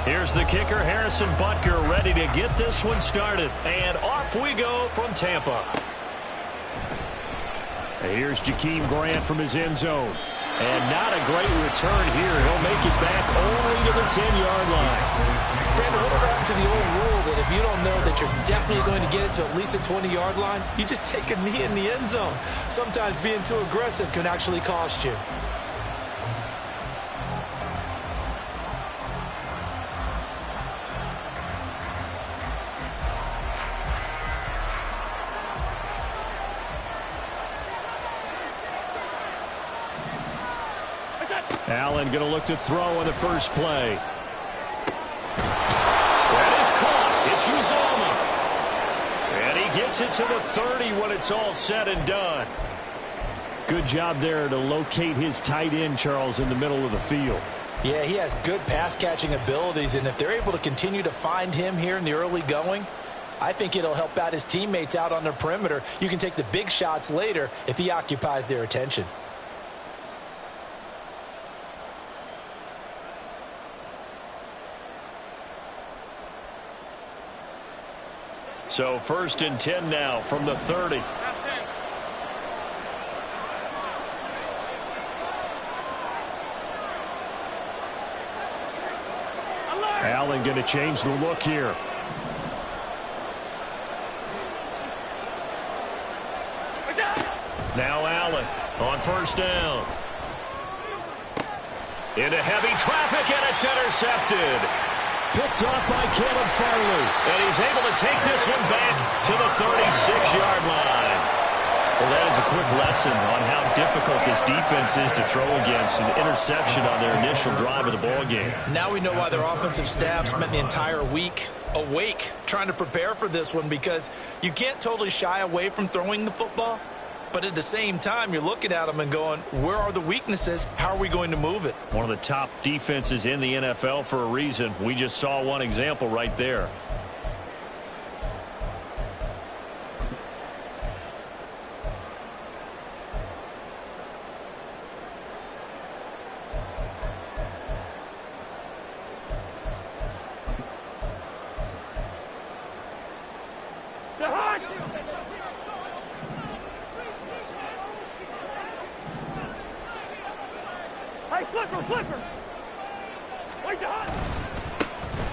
Here's the kicker, Harrison Butker, ready to get this one started. And off we go from Tampa. Here's Jakeem Grant from his end zone. And not a great return here. He'll make it back only to the 10-yard line. Brandon, whatever happened to the old rule that if you don't know that you're definitely going to get it to at least a 20-yard line, you just take a knee in the end zone. Sometimes being too aggressive can actually cost you. Allen going to look to throw on the first play. That is caught. It's Uzomah. And he gets it to the 30 when it's all said and done. Good job there to locate his tight end, Charles, in the middle of the field. Yeah, he has good pass-catching abilities, and if they're able to continue to find him here in the early going, I think it'll help out his teammates out on the perimeter. You can take the big shots later if he occupies their attention. So 1st and 10 now from the 30. Allen going to change the look here. Now Allen on 1st down. Into heavy traffic, and it's intercepted. Picked off by Caleb Farley. And he's able to take this one back to the 36-yard line. Well, that is a quick lesson on how difficult this defense is to throw against. An interception on their initial drive of the ballgame. Now we know why their offensive staff spent the entire week awake trying to prepare for this one, because you can't totally shy away from throwing the football. But at the same time, you're looking at them and going, where are the weaknesses? How are we going to move it? One of the top defenses in the NFL for a reason. We just saw one example right there.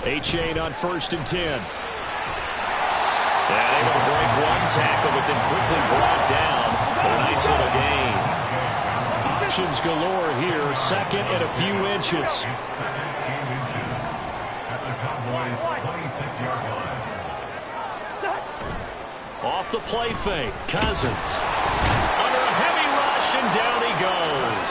A-Chain on 1st and 10. And able to break one tackle, but then quickly brought down. A nice little gain. Options galore here. 2nd and a few inches. Off the play fake. Cousins. Under a heavy rush, and down he goes.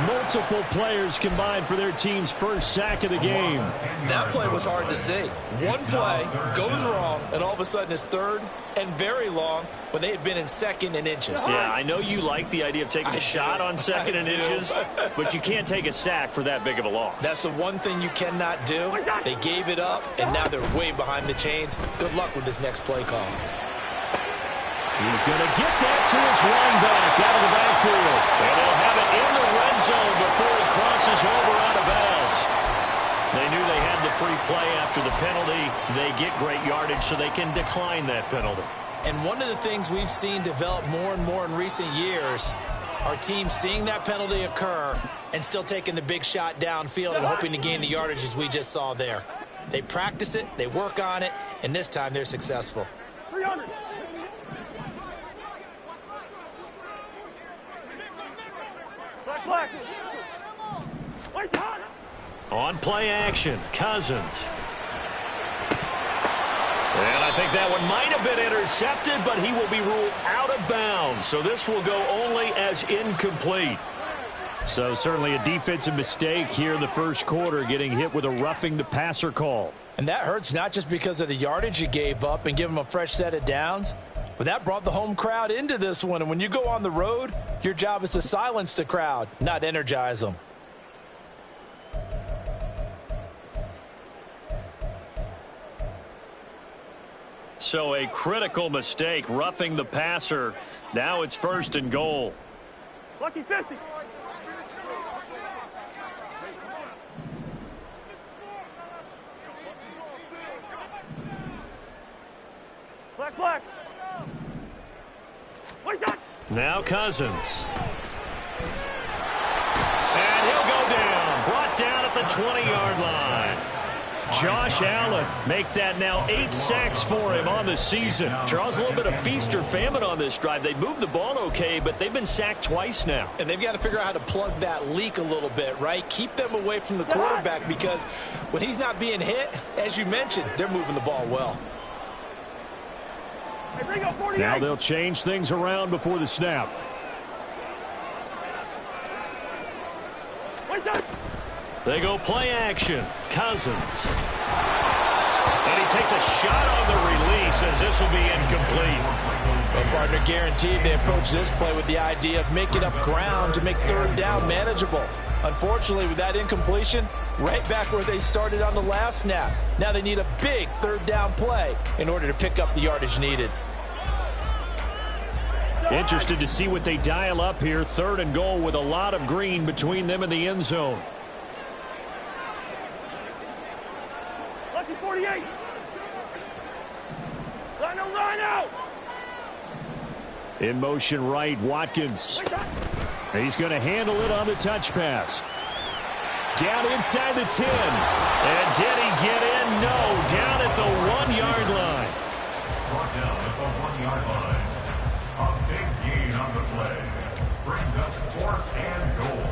Multiple players combined for their team's first sack of the game. That play was hard to see. One play goes wrong, and all of a sudden it's 3rd and very long when they had been in 2nd and inches. Yeah, I know you like the idea of taking a shot on 2nd and inches, but you can't take a sack for that big of a loss. That's the one thing you cannot do. They gave it up, and now they're way behind the chains. Good luck with this next play call. He's going to get that to his running back out of the backfield. And they'll have it in the red zone before he crosses over out of bounds. They knew they had the free play after the penalty. They get great yardage, so they can decline that penalty. And one of the things we've seen develop more and more in recent years are teams seeing that penalty occur and still taking the big shot downfield and hoping to gain the yardage as we just saw there. They practice it, they work on it, and this time they're successful. 300. On play action, Cousins. And I think that one might have been intercepted, but he will be ruled out of bounds. So this will go only as incomplete. So certainly a defensive mistake here in the first quarter, getting hit with a roughing the passer call. And that hurts not just because of the yardage you gave up and give them a fresh set of downs, but that brought the home crowd into this one. And when you go on the road, your job is to silence the crowd, not energize them. So a critical mistake, roughing the passer. Now it's 1st and goal. Lucky 50. Black, black. What's that? Now Cousins. And he'll go down. Brought down at the 20-yard line. Josh Allen make that now 8 sacks for him on the season. Charles, a little bit of feast or famine on this drive. They moved the ball okay, but they've been sacked twice now. And they've got to figure out how to plug that leak a little bit, right? Keep them away from the quarterback, because when he's not being hit, as you mentioned, they're moving the ball well. Hey, bring up 48. Now they'll change things around before the snap. What's that? They go play action. Cousins. And he takes a shot on the release as this will be incomplete. Well, partner, guaranteed they approach this play with the idea of making up ground to make third down manageable. Unfortunately, with that incompletion, right back where they started on the last snap. Now they need a big third down play in order to pick up the yardage needed. Interested to see what they dial up here. 3rd and goal with a lot of green between them and the end zone. Lucky 48. Rhino. In motion right, Watkins. He's going to handle it on the touch pass. Down inside the 10. And did he get in? No. Down at the 1-yard line. Brought down at the 1-yard line. A big gain on the play. Brings up 4th and goal.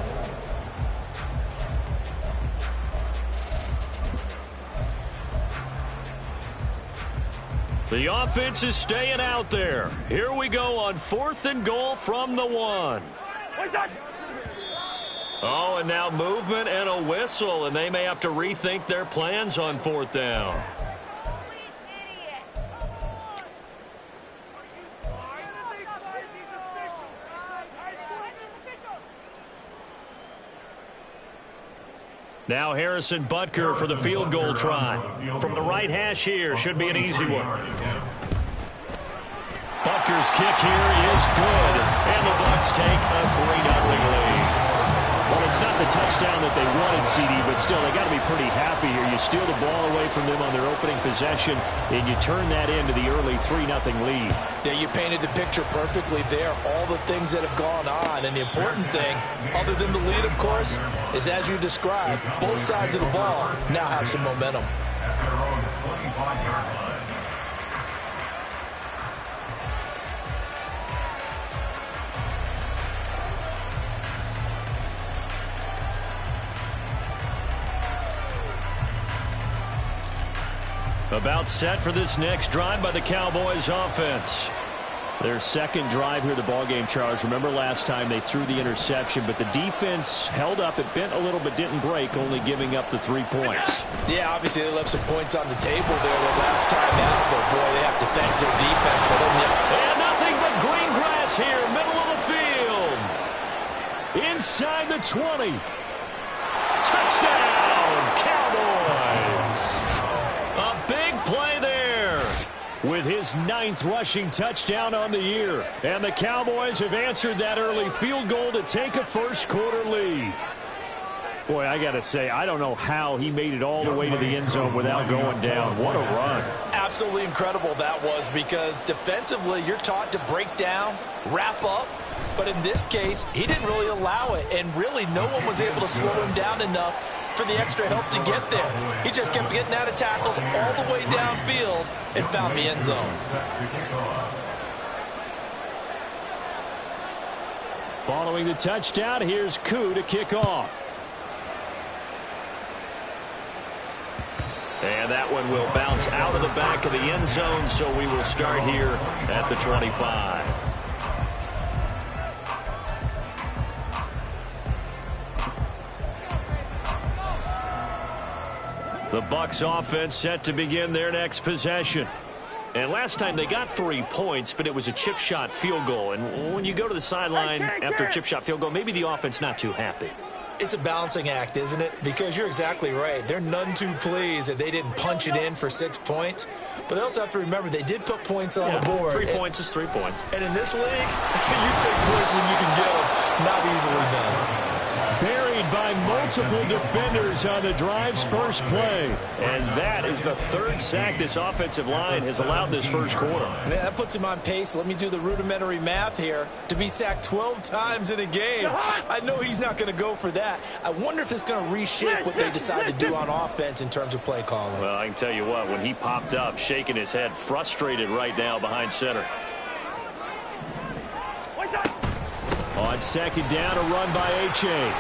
The offense is staying out there. Here we go on 4th and goal from the 1. What's that? Oh, and now movement and a whistle, and they may have to rethink their plans on 4th down. Now Harrison Butker for the field goal try. From the right hash here, should be an easy one. Butker's kick here is good, and the Bucks take a 3-0 lead. Well, it's not the touchdown that they wanted, CD, but still, they got to be pretty happy here. You steal the ball away from them on their opening possession, and you turn that into the early 3-0 lead. Yeah, you painted the picture perfectly there. All the things that have gone on, and the important thing, other than the lead, of course, is as you described, both sides of the ball now have some momentum. At their own 25-yard line. About set for this next drive by the Cowboys offense. Their second drive here, the ballgame, Charles. Remember last time they threw the interception, but the defense held up. It bent a little but didn't break, only giving up the 3 points. Yeah, obviously they left some points on the table there the last time out, but boy, they have to thank their defense for them. And nothing but green grass here, middle of the field. Inside the 20. Touchdown, Cowboys. A big play there with his 9th rushing touchdown on the year. And the Cowboys have answered that early field goal to take a first-quarter lead. Boy, I got to say, I don't know how he made it all the way to the end zone without going down. What a run. Absolutely incredible that was, because defensively you're taught to break down, wrap up. But in this case, he didn't really allow it, and really no one was able to slow him down enough for the extra help to get there. He just kept getting out of tackles all the way downfield and found the end zone. Following the touchdown, here's Koo to kick off. And that one will bounce out of the back of the end zone, so we will start here at the 25. The Bucks offense set to begin their next possession. And last time they got 3 points, but it was a chip shot field goal. And when you go to the sideline after a chip shot field goal, maybe the offense not too happy. It's a balancing act, isn't it? Because you're exactly right. They're none too pleased that they didn't punch it in for 6 points. But they also have to remember they did put points on the board. 3 points is 3 points. And in this league, you take points when you can get them, not easily done. Very buried by multiple defenders on the drive's first play. And that is the third sack this offensive line has allowed this first quarter. Yeah, that puts him on pace. Let me do the rudimentary math here. To be sacked 12 times in a game, I know he's not going to go for that. I wonder if it's going to reshape what they decide to do on offense in terms of play calling. Well, I can tell you what, when he popped up, shaking his head, frustrated right now behind center. On second down, a run by H.A.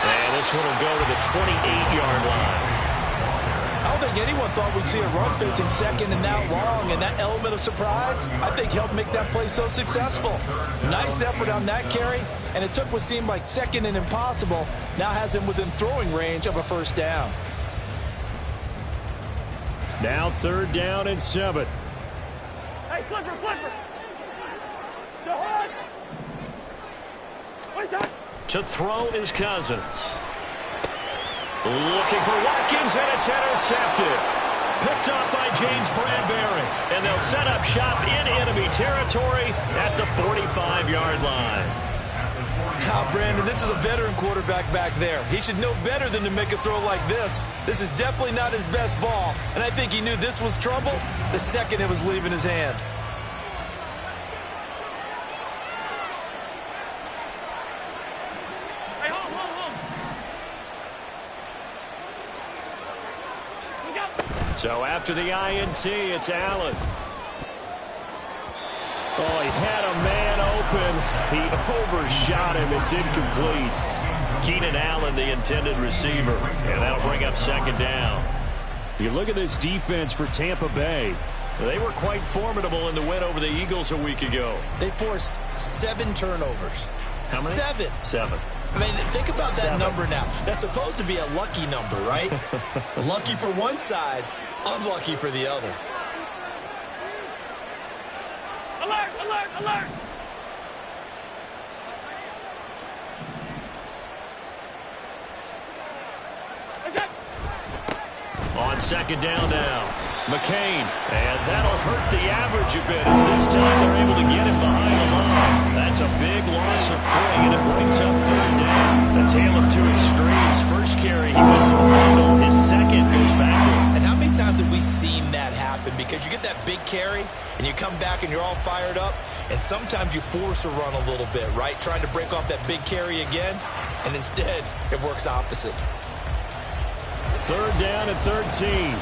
And this one will go to the 28-yard line. I don't think anyone thought we'd see a run facing second and that long, and that element of surprise, I think, helped make that play so successful. Nice effort on that carry, and it took what seemed like second and impossible, now has him within throwing range of a first down. Now third down and 7. Hey, Clipper! Still hard! To throw is Cousins. Looking for Watkins, and it's intercepted. Picked up by James Bradbury. And they'll set up shop in enemy territory at the 45-yard line. Now, Brandon, this is a veteran quarterback back there. He should know better than to make a throw like this. This is definitely not his best ball, and I think he knew this was trouble the second it was leaving his hand. Hey, hold. So after the INT, it's Allen. Oh, he had a man open. He overshot him. It's incomplete. Keenan Allen, the intended receiver. And that'll bring up second down. You look at this defense for Tampa Bay. They were quite formidable in the win over the Eagles a week ago. They forced 7 turnovers. How many? 7. I mean, think about that number now. That's supposed to be a lucky number, right? Lucky for one side, unlucky for the other. Alert! On second down now, McCain. And that'll hurt the average a bit as this time they're able to get him behind the line. That's a big loss of 3, and it brings up third down. A tale of two extremes. First carry, he went for a bundle. His second goes backward. And how many times have we seen that happen? Because you get that big carry, and you come back and you're all fired up, and sometimes you force a run a little bit, right? Trying to break off that big carry again, and instead it works opposite. Third down and 13.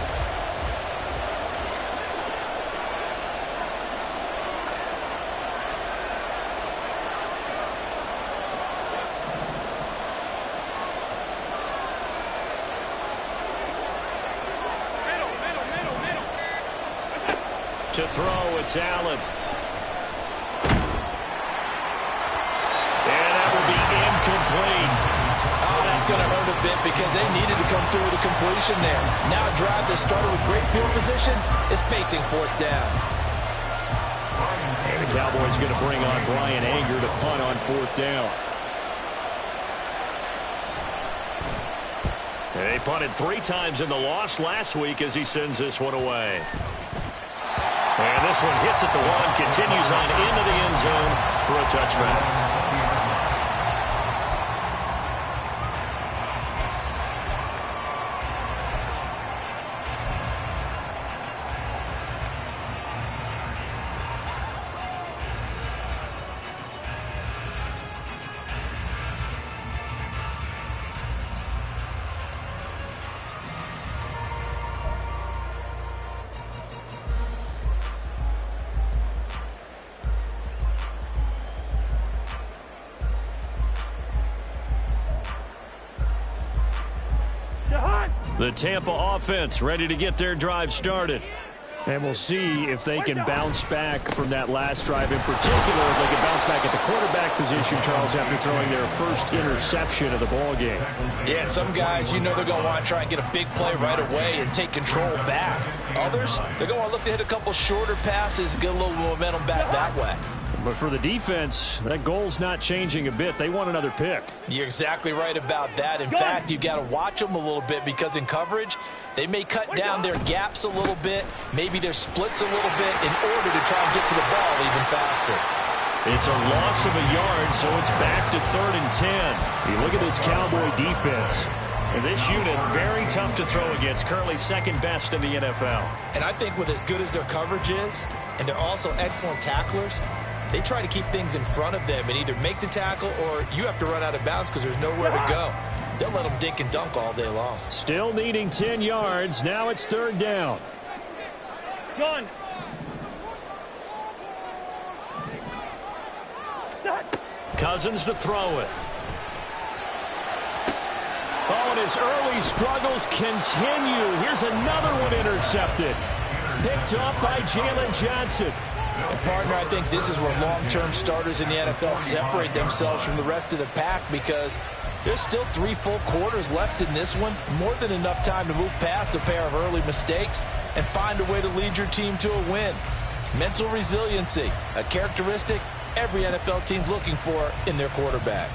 To throw, it's Allen. And that will be incomplete. Oh, that's going to hurt a bit because they needed to come through with a completion there. Now a drive that started with great field position is facing fourth down. And the Cowboys going to bring on Brian Anger to punt on fourth down. They punted 3 times in the loss last week as he sends this one away. And this one hits at the 1, continues on into the end zone for a touchback. The Tampa offense ready to get their drive started. And we'll see if they can bounce back from that last drive in particular. If they can bounce back at the quarterback position, Charles, after throwing their first interception of the ball game. Yeah, and some guys, you know they're going to want to try and get a big play right away and take control back. Others, they're going to want to look to hit a couple shorter passes and get a little momentum back that way. But for the defense, that goal's not changing a bit. They want another pick. You're exactly right about that. In fact, you've got to watch them a little bit because in coverage, they may cut down their gaps a little bit, maybe their splits a little bit in order to try and get to the ball even faster. It's a loss of a yard, so it's back to 3rd and 10. You look at this Cowboy defense. And this unit, very tough to throw against, currently second best in the NFL. And I think with as good as their coverage is, and they're also excellent tacklers, they try to keep things in front of them and either make the tackle or you have to run out of bounds because there's nowhere to go. They'll let them dink and dunk all day long. Still needing 10 yards. Now it's 3rd down. John. Cousins to throw it. Oh, and his early struggles continue. Here's another one intercepted. Picked off by Jalen Johnson. And partner, I think this is where long-term starters in the NFL separate themselves from the rest of the pack because there's still 3 full quarters left in this one. More than enough time to move past a pair of early mistakes and find a way to lead your team to a win. Mental resiliency, a characteristic every NFL team's looking for in their quarterback.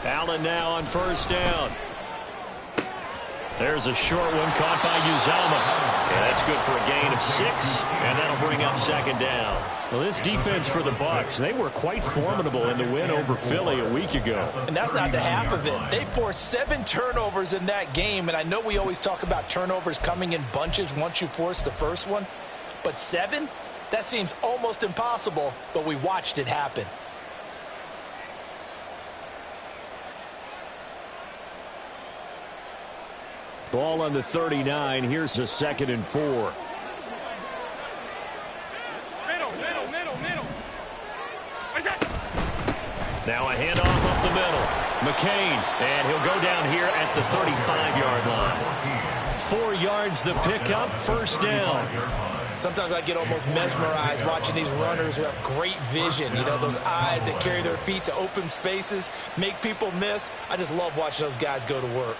Allen now on 1st down. There's a short one caught by Uzomah. And that's good for a gain of 6, and that'll bring up 2nd down. Well, this defense for the Bucs, they were quite formidable in the win over Philly a week ago. And that's not the half of it. They forced 7 turnovers in that game, and I know we always talk about turnovers coming in bunches once you force the first one, but 7? That seems almost impossible, but we watched it happen. Ball on the 39. Here's a 2nd and 4. Middle. Now a handoff up the middle. McCain, and he'll go down here at the 35-yard line. 4 yards the pickup, 1st down. Sometimes I get almost mesmerized watching these runners who have great vision. You know, those eyes that carry their feet to open spaces, make people miss. I just love watching those guys go to work.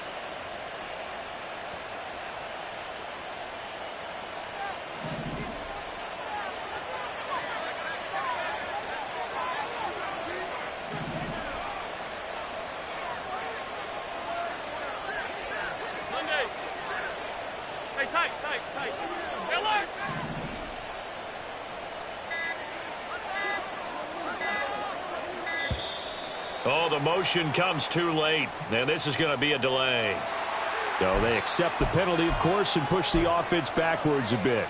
Tight. Miller! Oh, the motion comes too late, and this is going to be a delay. So they accept the penalty, of course, and push the offense backwards a bit.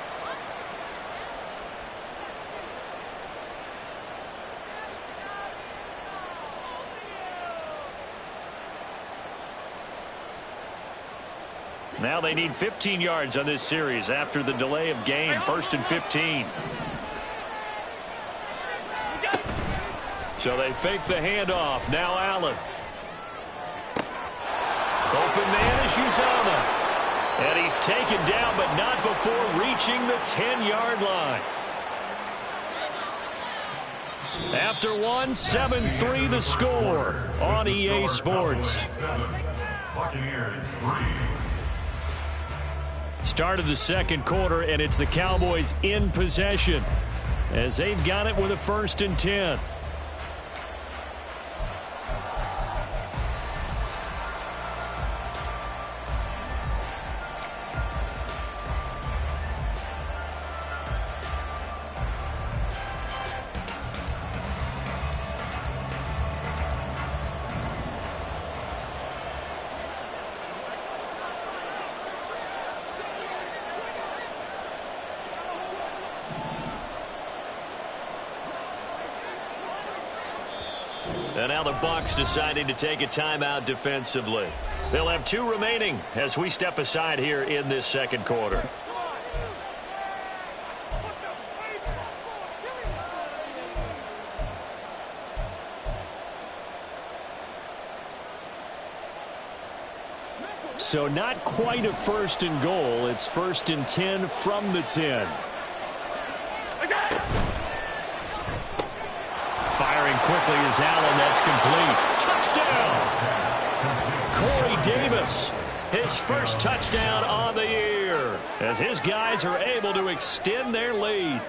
Now they need 15 yards on this series after the delay of game. 1st and 15. So they fake the handoff. Now Allen. Open man is Uzomah. And he's taken down, but not before reaching the 10-yard line. After one, 7-3 the score on EA Sports. Buccaneers 3. Start of the 2nd quarter, and it's the Cowboys in possession as they've got it with a 1st and 10. And now the Bucs deciding to take a timeout defensively. They'll have 2 remaining as we step aside here in this 2nd quarter. So not quite a 1st and goal. It's 1st and 10 from the 10. Fire firing quickly as Allen. That's complete. Touchdown! Corey Davis, his first touchdown on the year, as his guys are able to extend their lead.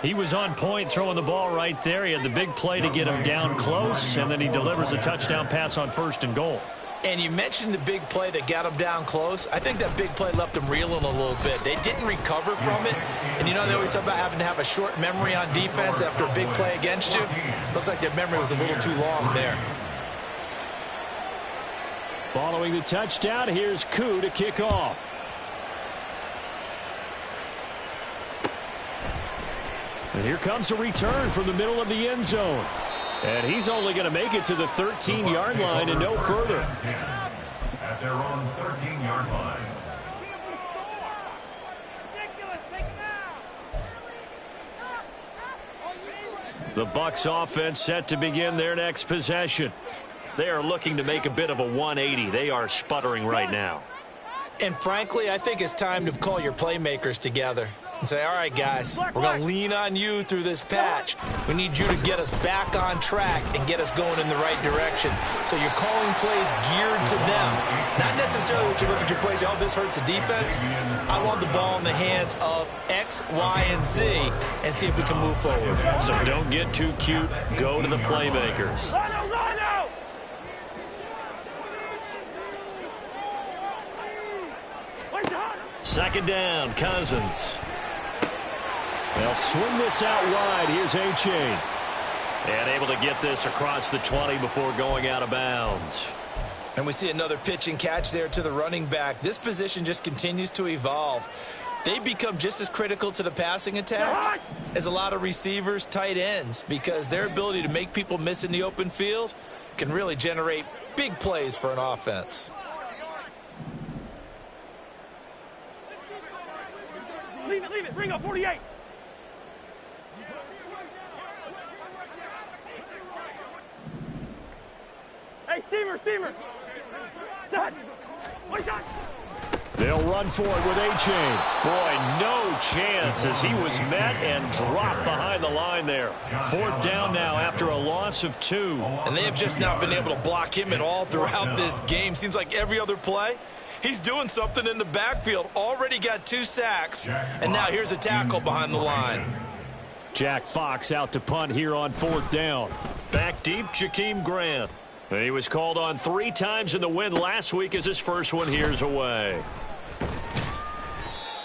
He was on point throwing the ball right there. He had the big play to get him down close, and then he delivers a touchdown pass on 1st and goal. And you mentioned the big play that got him down close. I think that big play left him reeling a little bit. They didn't recover from it. And you know, they always talk about having to have a short memory on defense after a big play against you. Looks like their memory was a little too long there. Following the touchdown, here's Koo to kick off. And here comes a return from the middle of the end zone. And he's only going to make it to the 13-yard line and no further. At their own 13-yard line. The Bucks offense set to begin their next possession. They are looking to make a bit of a 180. They are sputtering right now. And frankly, I think it's time to call your playmakers together and say, all right, guys, we're going to lean on you through this patch. We need you to get us back on track and get us going in the right direction. So you're calling plays geared to them. Not necessarily what you look at your plays, oh, this hurts the defense. I want the ball in the hands of X, Y, and Z and see if we can move forward. So don't get too cute. Go to the playmakers. Second down, Cousins. They'll swing this out wide. Here's A-Chain. And able to get this across the 20 before going out of bounds. And we see another pitch and catch there to the running back. This position just continues to evolve. They become just as critical to the passing attack as a lot of receivers, tight ends, because their ability to make people miss in the open field can really generate big plays for an offense. Leave it. Bring up 48. Hey, steamer. Touch. One shot. They'll run for it with A-Chain. Boy, no chance as he was met and dropped behind the line there. 4th down now after a loss of 2. And they have just not been able to block him at all throughout this game. Seems like every other play, he's doing something in the backfield. Already got 2 sacks, and now here's a tackle behind the line. Jack Fox out to punt here on 4th down. Back deep, Jakeem Grant. And he was called on 3 times in the win last week as his first one here's away.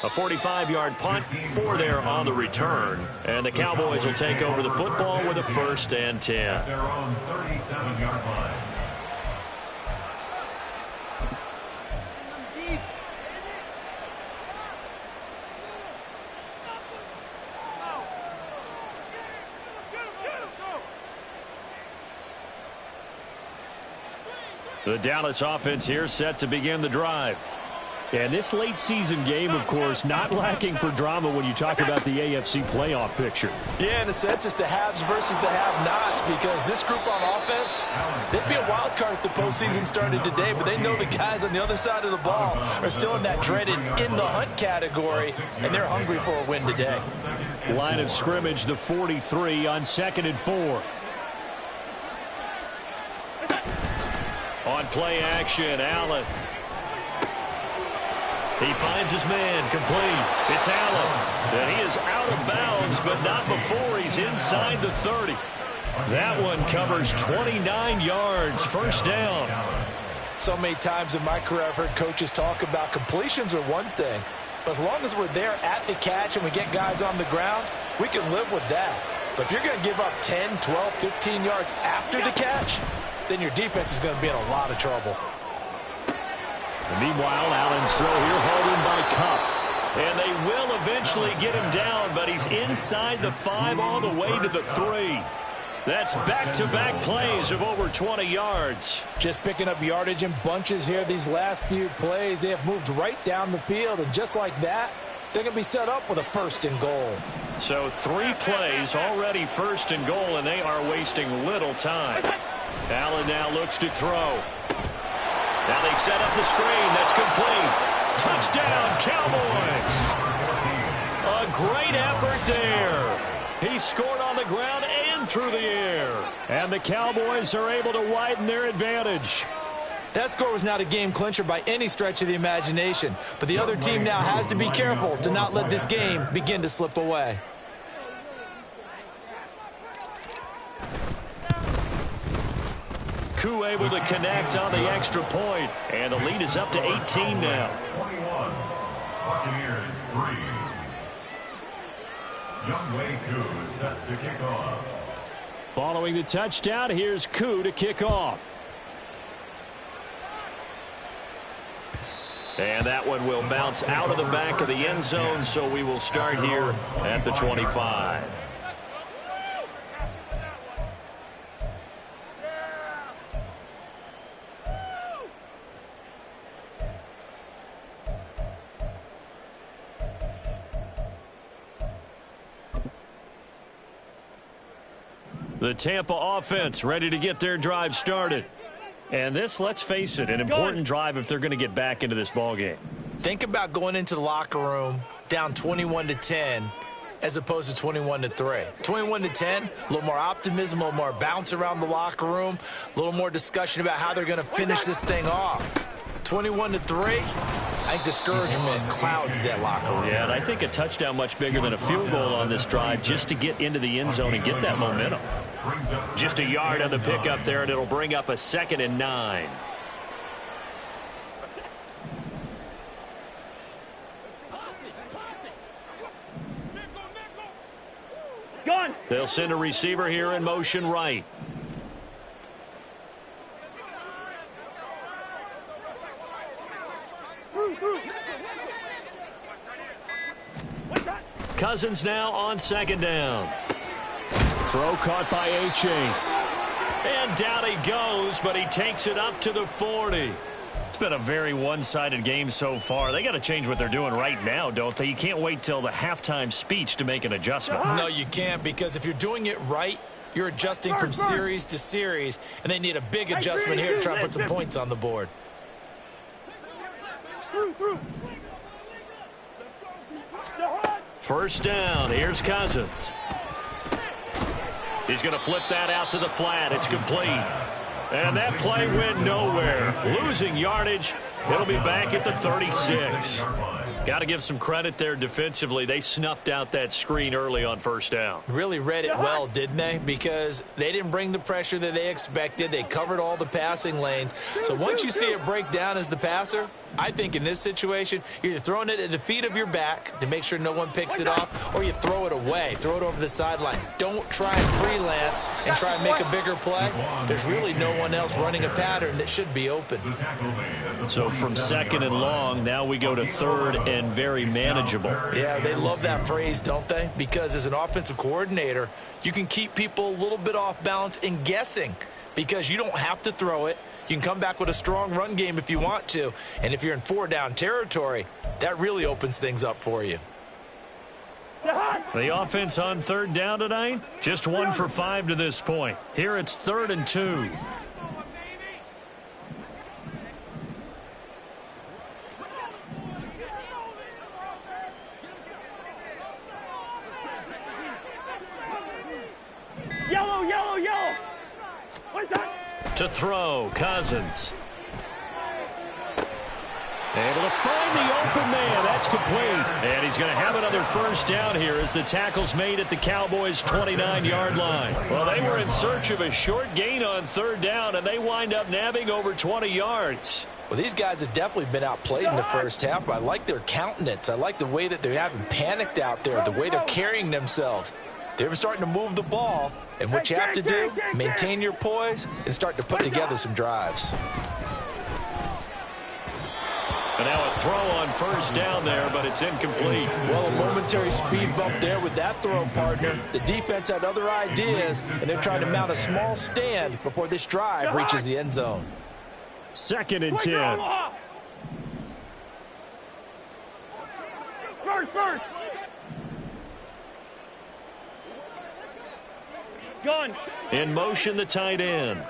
A 45-yard punt, 4 there on the return. And the Cowboys will take over the football with a 1st and 10. At their own 37-yard line. The Dallas offense here set to begin the drive. And this late season game, of course, not lacking for drama when you talk about the AFC playoff picture. Yeah, in a sense, it's the haves versus the have-nots, because this group on offense, they'd be a wild card if the postseason started today, but they know the guys on the other side of the ball are still in that dreaded in-the-hunt category, and they're hungry for a win today. Line of scrimmage, the 43 on 2nd and 4. On play action, Allen. He finds his man, complete. It's Allen. And he is out of bounds, but not before he's inside the 30. That one covers 29 yards, 1st down. So many times in my career I've heard coaches talk about completions are one thing, but as long as we're there at the catch and we get guys on the ground, we can live with that. But if you're going to give up 10, 12, 15 yards after the catch, then your defense is going to be in a lot of trouble. And meanwhile, Allen's throw here hauled in by Kupp. And they will eventually get him down, but he's inside the 5 all the way to the 3. That's back-to-back plays of over 20 yards. Just picking up yardage in bunches here these last few plays. They have moved right down the field, and just like that, they're going to be set up with a 1st and goal. So 3 plays already 1st and goal, and they are wasting little time. Allen now looks to throw. Now they set up the screen. That's complete. Touchdown, Cowboys. A great effort there. He scored on the ground and through the air. And the Cowboys are able to widen their advantage. That score was not a game clincher by any stretch of the imagination. But the other team now has to be careful to not let this game begin to slip away. Koo able to connect on the extra point. And the lead is up to 18 now. 21. Buccaneers 3. Younghoe Koo is set to kick off. Following the touchdown, here's Koo to kick off. And that one will bounce out of the back of the end zone, so we will start here at the 25. The Tampa offense ready to get their drive started. And this, let's face it, an important drive if they're going to get back into this ballgame. Think about going into the locker room down 21-10 as opposed to 21-3. 21-10, a little more optimism, a little more bounce around the locker room, a little more discussion about how they're going to finish this thing off. 21-3, I think discouragement clouds that locker room. Yeah, and I think a touchdown much bigger than a field goal on this drive just to get into the end zone and get that momentum. Just a yard on the pickup there, and it'll bring up a 2nd and 9. Gun. They'll send a receiver here in motion right. Cousins now on 2nd down. Throw caught by A-Chain. And down he goes, but he takes it up to the 40. It's been a very one-sided game so far. They got to change what they're doing right now, don't they? You can't wait till the halftime speech to make an adjustment. No, you can't, because if you're doing it right, you're adjusting from series to series, and they need a big adjustment here to try and put some points on the board. Through. 1st down. Here's Cousins. He's going to flip that out to the flat. It's complete. And that play went nowhere. Losing yardage. It'll be back at the 36. Got to give some credit there defensively. They snuffed out that screen early on 1st down. Really read it well, didn't they? Because they didn't bring the pressure that they expected. They covered all the passing lanes. So once you see it break down as the passer, I think in this situation, you're either throwing it at the feet of your back to make sure no one picks it off, or you throw it away, throw it over the sideline. Don't try and freelance and try and make a bigger play. There's really no one else running a pattern that should be open. So from 2nd and long, now we go to 3rd and very manageable. Yeah, they love that phrase, don't they? Because as an offensive coordinator, you can keep people a little bit off balance and guessing because you don't have to throw it. You can come back with a strong run game if you want to. And if you're in 4-down territory, that really opens things up for you. The offense on 3rd down tonight, just 1 for 5 to this point. Here it's 3rd and 2. Yellow. What's that? To throw, Cousins. Able to find the open man. That's complete. And he's going to have another 1st down here as the tackle's made at the Cowboys' 29-yard line. Well, they were in search of a short gain on 3rd down, and they wind up nabbing over 20 yards. Well, these guys have definitely been outplayed in the 1st half. I like their countenance. I like the way that they haven't panicked out there, the way they're carrying themselves. They're starting to move the ball, and what you have to do, maintain your poise and start to put together some drives. And now a throw on 1st down there, but it's incomplete. Well, a momentary speed bump there with that throw, partner. The defense had other ideas, and they're trying to mount a small stand before this drive reaches the end zone. 2nd and 10. First. Gun. In motion, the tight end.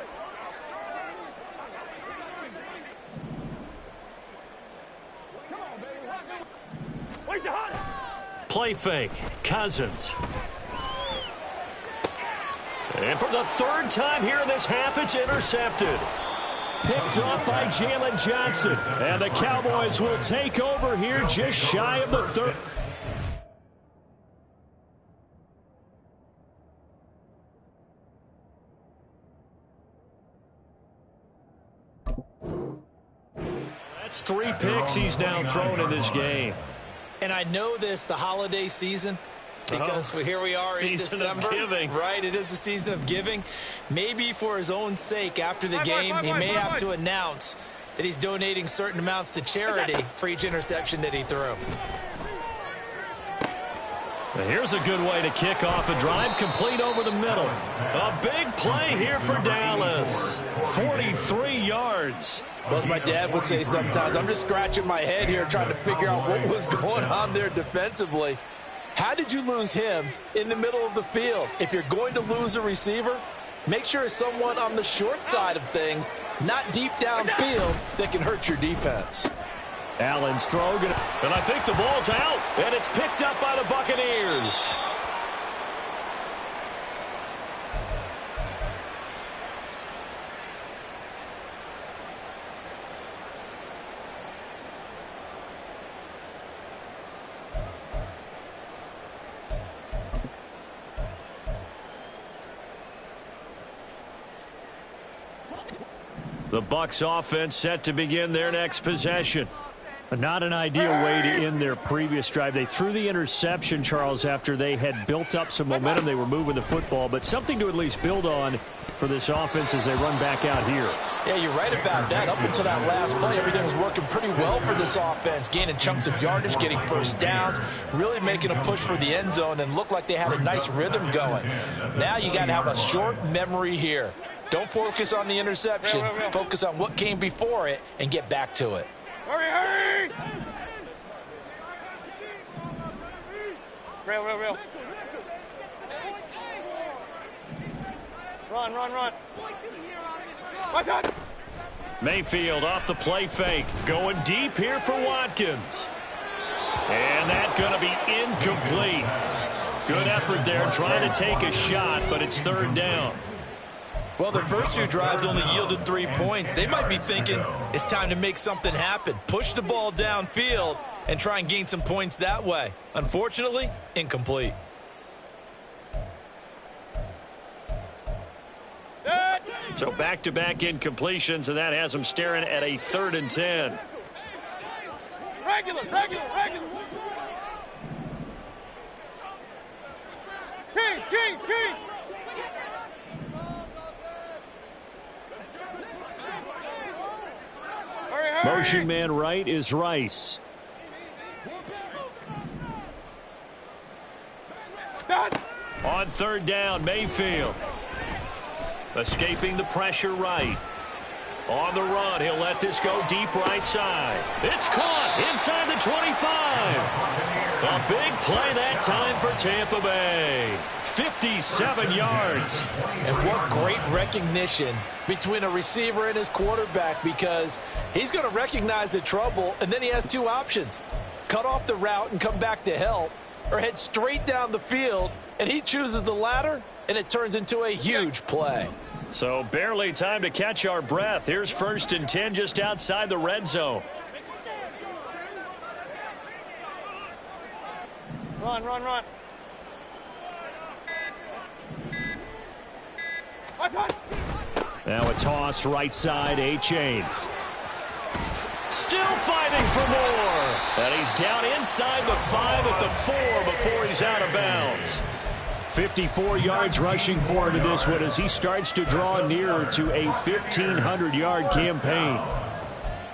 Play fake. Cousins. And for the third time here in this half, it's intercepted. Picked off by Jalen Johnson. And the Cowboys will take over here just shy of the third. That's 3 picks he's now thrown in this game. And I know this, the holiday season, because here we are in December. Season of giving. Right, it is the season of giving. Maybe for his own sake, after the game, he may have to announce that he's donating certain amounts to charity for each interception that he threw. Here's a good way to kick off a drive, complete over the middle. A big play here for Dallas. 43 yards. Well, as my dad would say sometimes, I'm just scratching my head here trying to figure out what was going on there defensively. How did you lose him in the middle of the field? If you're going to lose a receiver, make sure it's someone on the short side of things, not deep downfield, that can hurt your defense. Allen's throw, and I think the ball's out, and it's picked up by the Buccaneers. The Bucs offense set to begin their next possession. Not an ideal way to end their previous drive. They threw the interception, Charles, after they had built up some momentum. They were moving the football, but something to at least build on for this offense as they run back out here. Yeah, you're right about that. Up until that last play, everything was working pretty well for this offense, gaining chunks of yardage, getting first downs, really making a push for the end zone, and looked like they had a nice rhythm going. Now you got to have a short memory here. Don't focus on the interception. Focus on what came before it and get back to it. Hurry, hurry! Real. Run. What's up? Mayfield off the play fake. Going deep here for Watkins. And that's going to be incomplete. Good effort there trying to take a shot, but it's third down. Well, their first 2 drives only yielded 3 points. They might be thinking it's time to make something happen. Push the ball downfield and try and gain some points that way. Unfortunately, incomplete. So back-to-back incompletions, and that has them staring at a 3rd and 10. Regular. Kings. Hurry. Motion man right is Rice. Done. On 3rd down, Mayfield. Escaping the pressure right. On the run, he'll let this go deep right side. It's caught inside the 25. A big play that time for Tampa Bay. 57 yards. And what great recognition between a receiver and his quarterback, because he's going to recognize the trouble, and then he has 2 options. Cut off the route and come back to help, or head straight down the field, and he chooses the latter, and it turns into a huge play. So barely time to catch our breath. Here's 1st and 10 just outside the red zone. Run. What's up? Now a toss right side, A-Chain. Still fighting for more. And he's down inside the 5 at the 4 before he's out of bounds. 54 yards rushing for him to this one as he starts to draw nearer to a 1,500-yard campaign.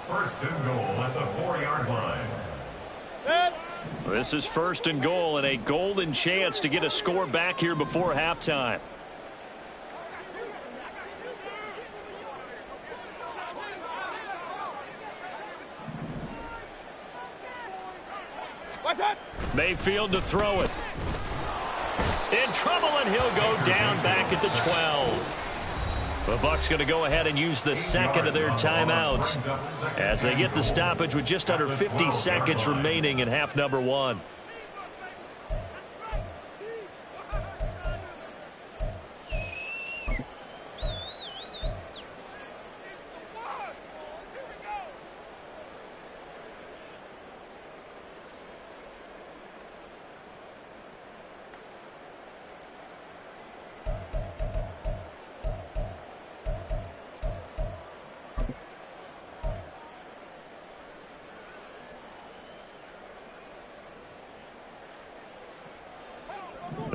1st and goal at the 4-yard line. This is 1st and goal and a golden chance to get a score back here before halftime. What's up? Mayfield to throw it. In trouble, and he'll go down back at the 12. The Bucs going to go ahead and use the 2nd of their timeouts as they get the stoppage with just under 50 seconds remaining in half number 1.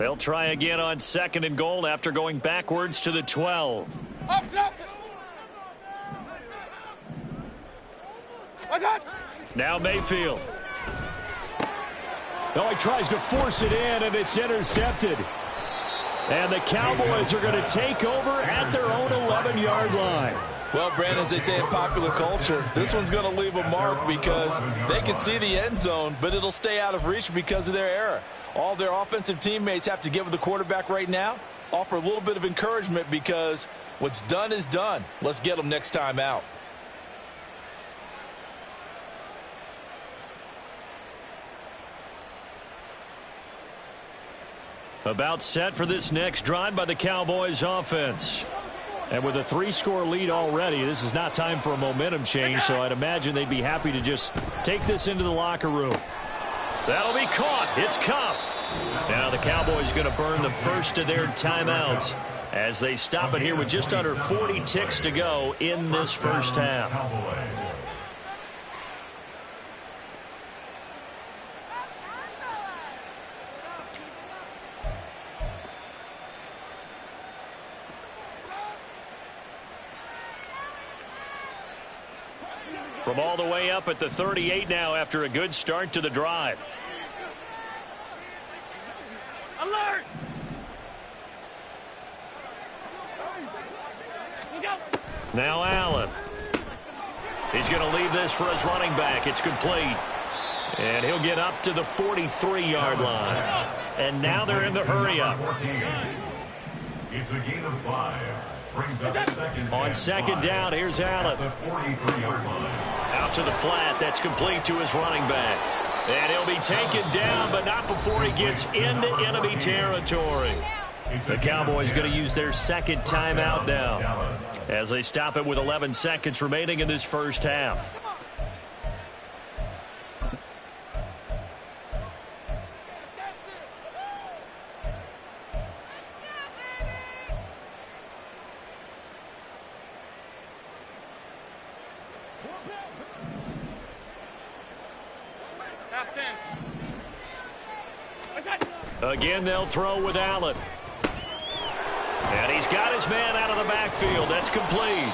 They'll try again on 2nd and goal after going backwards to the 12. Now Mayfield. Oh, he tries to force it in, and it's intercepted. And the Cowboys are going to take over at their own 11-yard line. Well, Brandon, as they say in popular culture, this one's going to leave a mark because they can see the end zone, but it'll stay out of reach because of their error. All their offensive teammates have to give the quarterback right now, offer a little bit of encouragement because what's done is done. Let's get them next time out. About set for this next drive by the Cowboys offense. And with a 3-score lead already, this is not time for a momentum change, so I'd imagine they'd be happy to just take this into the locker room. That'll be caught. It's Cup. Now the Cowboys going to burn the first of their timeouts as they stop it here with just under 40 ticks to go in this first half. From all the way up at the 38 now after a good start to the drive. Alert! Now Allen. He's going to leave this for his running back. It's complete. And he'll get up to the 43-yard line. And now they're in the hurry-up. It's a gain of 5. On 2nd down, here's Allen. Out to the flat. That's complete to his running back. And he'll be taken down, but not before he gets into enemy territory. The Cowboys going to use their 2nd timeout now as they stop it with 11 seconds remaining in this first half. Again, they'll throw with Allen. And he's got his man out of the backfield. That's complete.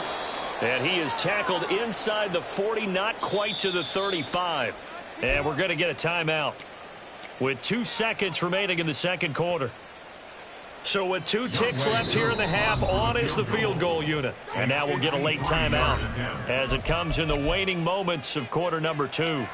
And he is tackled inside the 40, not quite to the 35. And we're going to get a timeout with 2 seconds remaining in the second quarter. So with 2 ticks left here in the half, on is the field goal unit. And now we'll get a late timeout as it comes in the waning moments of quarter number 2.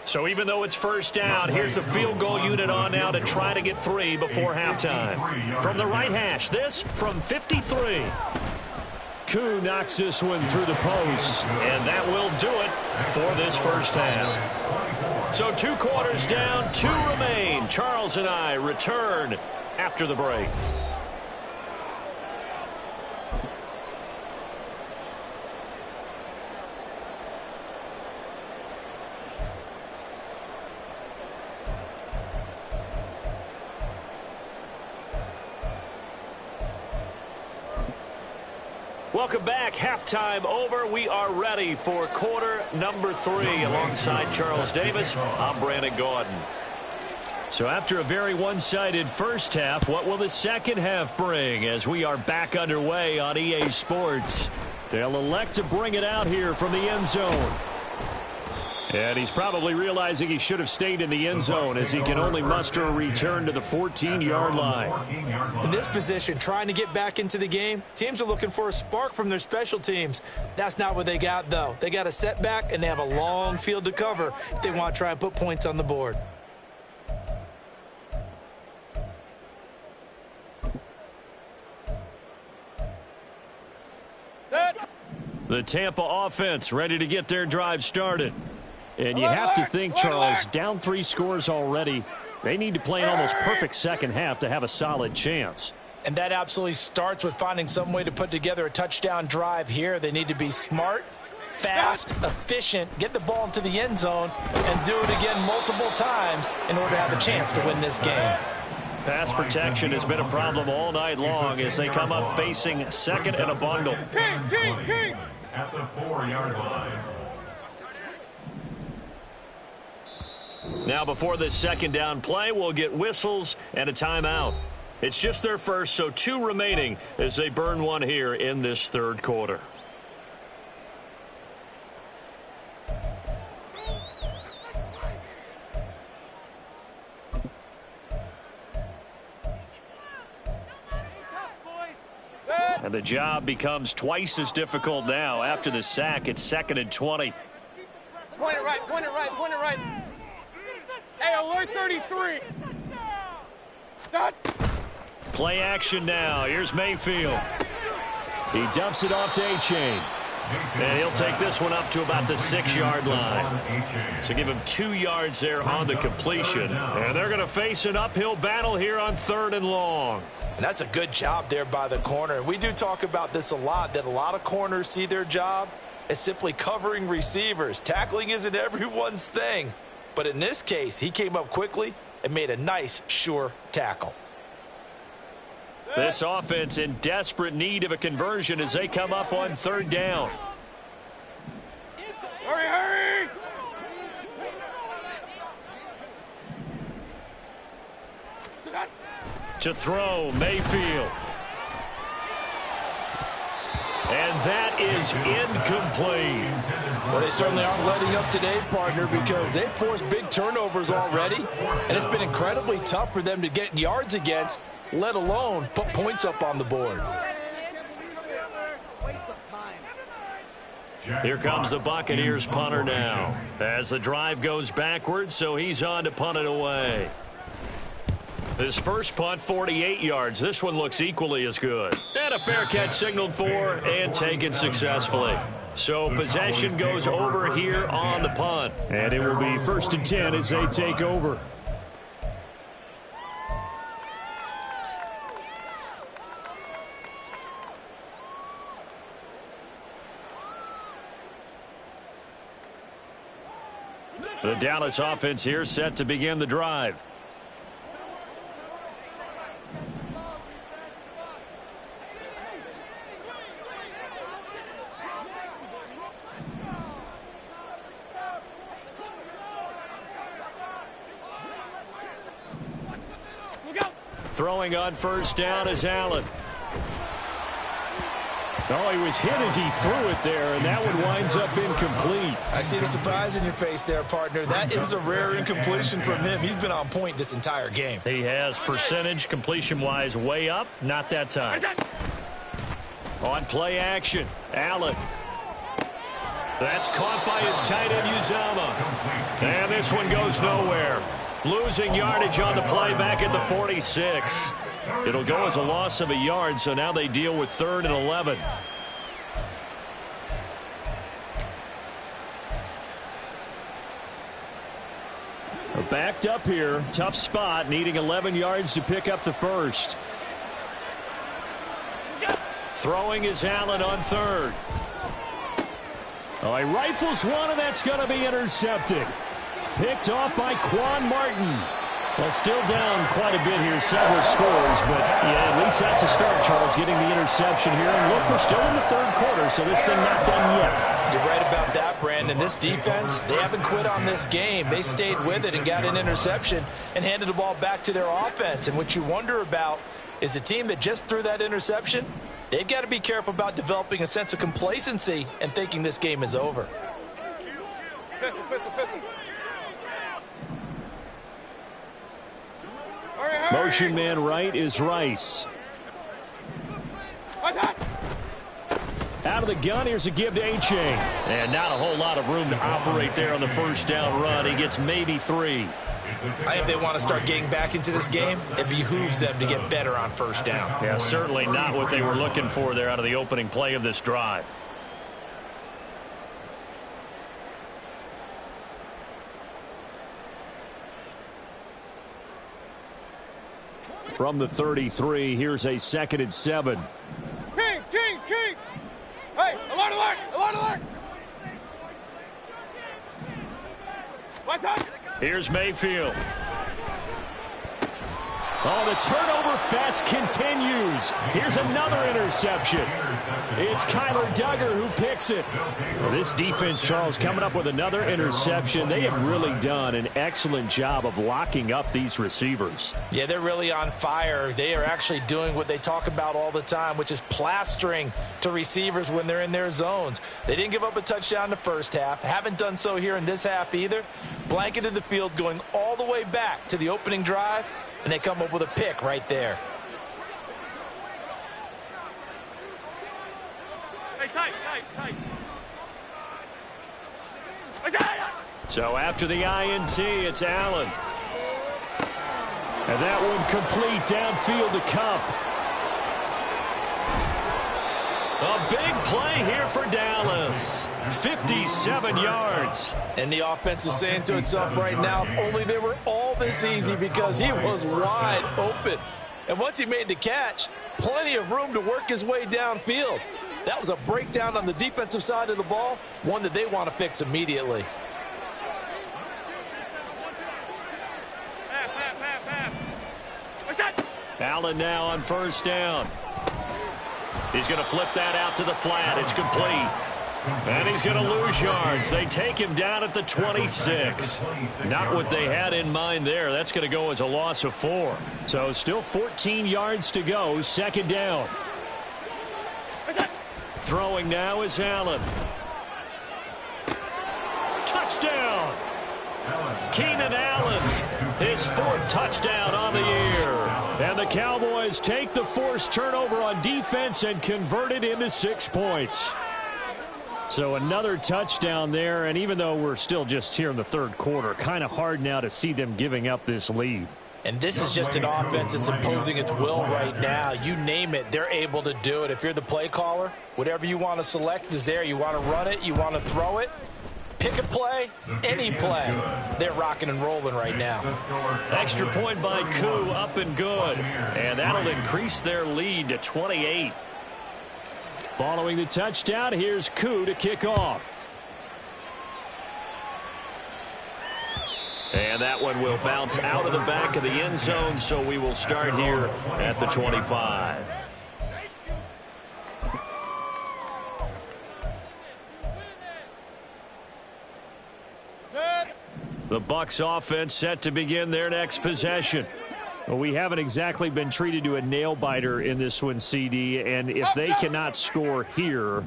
So even though it's first down, here's the field goal unit on now to try to get 3 before halftime. From the right hash, this from 53. Koo knocks this one through the post, and that will do it for this first half. So 2 quarters down, 2 remain. Charles and I return after the break. Welcome back. Halftime over. We are ready for quarter number 3. Alongside Charles Davis, I'm Brandon Gaudin. So after a very one-sided first half, what will the second half bring as we are back underway on EA Sports? They'll elect to bring it out here from the end zone. And he's probably realizing he should have stayed in the end zone as he can only muster a return to the 14-yard line. In this position, trying to get back into the game, teams are looking for a spark from their special teams. That's not what they got, though. They got a setback, and they have a long field to cover if they want to try and put points on the board. The Tampa offense ready to get their drive started. And you have to think, Charles, down 3 scores already. They need to play an almost perfect second half to have a solid chance. And that absolutely starts with finding some way to put together a touchdown drive here. They need to be smart, fast, efficient, get the ball into the end zone, and do it again multiple times in order to have a chance to win this game. Pass protection has been a problem all night long as they come up facing second and a bundle. King. At the 4-yard line. Now before this second down play, we'll get whistles and a timeout. It's just their first, so 2 remaining as they burn one here in this third quarter. And the job becomes twice as difficult now. After the sack, it's 2nd and 20. Point it right. Hey, alert 33. Stop. Play action now. Here's Mayfield. He dumps it off to A-Chain. And he'll take this one up to about the 6-yard line. So give him 2 yards there on the completion. And they're going to face an uphill battle here on 3rd and long. And that's a good job there by the corner. And we do talk about this a lot, that a lot of corners see their job as simply covering receivers. Tackling isn't everyone's thing. But in this case, he came up quickly and made a nice, sure tackle. This offense in desperate need of a conversion as they come up on 3rd down. Hurry! To throw, Mayfield. And that is incomplete. Well, they certainly aren't letting up today, partner, because they've forced big turnovers already, and it's been incredibly tough for them to get yards against, let alone put points up on the board. Here comes the Buccaneers punter now. As the drive goes backwards, so he's on to punt it away. His first punt, 48 yards. This one looks equally as good. And a fair catch signaled for and taken successfully. So possession goes over here on the punt. And it will be 1st and 10 as they take over. The Dallas offense here set to begin the drive. Throwing on 1st down is Allen. Oh, he was hit as he threw it there, and that one winds up incomplete. I see the surprise in your face there, partner. That is a rare incompletion from him. He's been on point this entire game. He has percentage completion-wise way up. Not that time. On play action, Allen. That's caught by his tight end, Uzama. And this one goes nowhere. Losing yardage on the play back at the 46. It'll go as a loss of a yard, so now they deal with 3rd and 11. Backed up here, tough spot, needing 11 yards to pick up the first. Throwing is Allen on 3rd. Oh, he rifles one, and that's going to be intercepted. Picked off by Quan Martin. Well, still down quite a bit here, several scores, but yeah, at least that's a start, Charles, getting the interception here. And look, we're still in the 3rd quarter, so this thing not done yet. You're right about that, Brandon. This defense, they haven't quit on this game. They stayed with it and got an interception and handed the ball back to their offense. And what you wonder about is the team that just threw that interception, they've got to be careful about developing a sense of complacency and thinking this game is over. Pistol. Motion man right is Rice. Out of the gun, here's a give to A-Chain. And not a whole lot of room to operate there on the 1st down run. He gets maybe 3. I think they want to start getting back into this game. It behooves them to get better on 1st down. Yeah, certainly not what they were looking for there out of the opening play of this drive. From the 33, here's a 2nd and 7. Kings! Hey, alert! Here's Mayfield. Oh, the turnover fest continues. Here's another interception. It's Kyler Duggar who picks it. Well, this defense, Charles, coming up with another interception. They have really done an excellent job of locking up these receivers. Yeah, they're really on fire. They are actually doing what they talk about all the time, which is plastering to receivers when they're in their zones. They didn't give up a touchdown in the first half. Haven't done so here in this half either. Blanketed the field going all the way back to the opening drive. And they come up with a pick right there. Hey, tight. So after the INT, it's Allen. And that one complete downfield to Cup. A big play here for Dallas. 57 yards. And the offense is saying to itself right now, only they were all this easy because he was wide open. And once he made the catch, plenty of room to work his way downfield. That was a breakdown on the defensive side of the ball, one that they want to fix immediately. Allen now on first down. He's going to flip that out to the flat. It's complete. And he's going to lose yards. They take him down at the 26. Not what they had in mind there. That's going to go as a loss of 4. So still 14 yards to go. Second down. Throwing now is Allen. Touchdown. Keenan Allen, his 4th touchdown on the year. And the Cowboys take the forced turnover on defense and convert it into 6 points. So another touchdown there, and even though we're still just here in the third quarter, kind of hard now to see them giving up this lead. And this is just an offense that's imposing its will right now. You name it, they're able to do it. If you're the play caller, whatever you want to select is there. You want to run it, you want to throw it. Pick a play, any play. They're rocking and rolling right now. Extra point by Koo, up and good. And that'll increase their lead to 28. Following the touchdown, here's Koo to kick off. And that one will bounce out of the back of the end zone, so we will start here at the 25. The Bucks offense set to begin their next possession. Well, we haven't exactly been treated to a nail-biter in this one, CD, and if they cannot score here,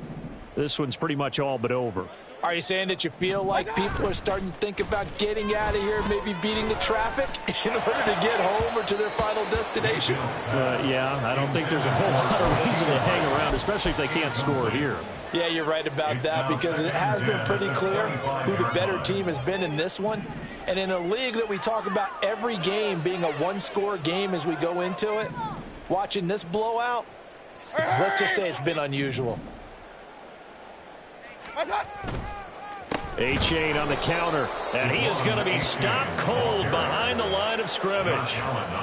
this one's pretty much all but over. Are you saying that you feel like people are starting to think about getting out of here, maybe beating the traffic in order to get home or to their final destination? Yeah, I don't think there's a whole lot of reason to hang around, especially if they can't score here. Yeah, you're right about that because it has been pretty clear who the better team has been in this one. And in a league that we talk about every game being a one-score game as we go into it, watching this blowout, let's just say it's been unusual. A-Chain on the counter, and he is going to be stopped cold behind the line of scrimmage.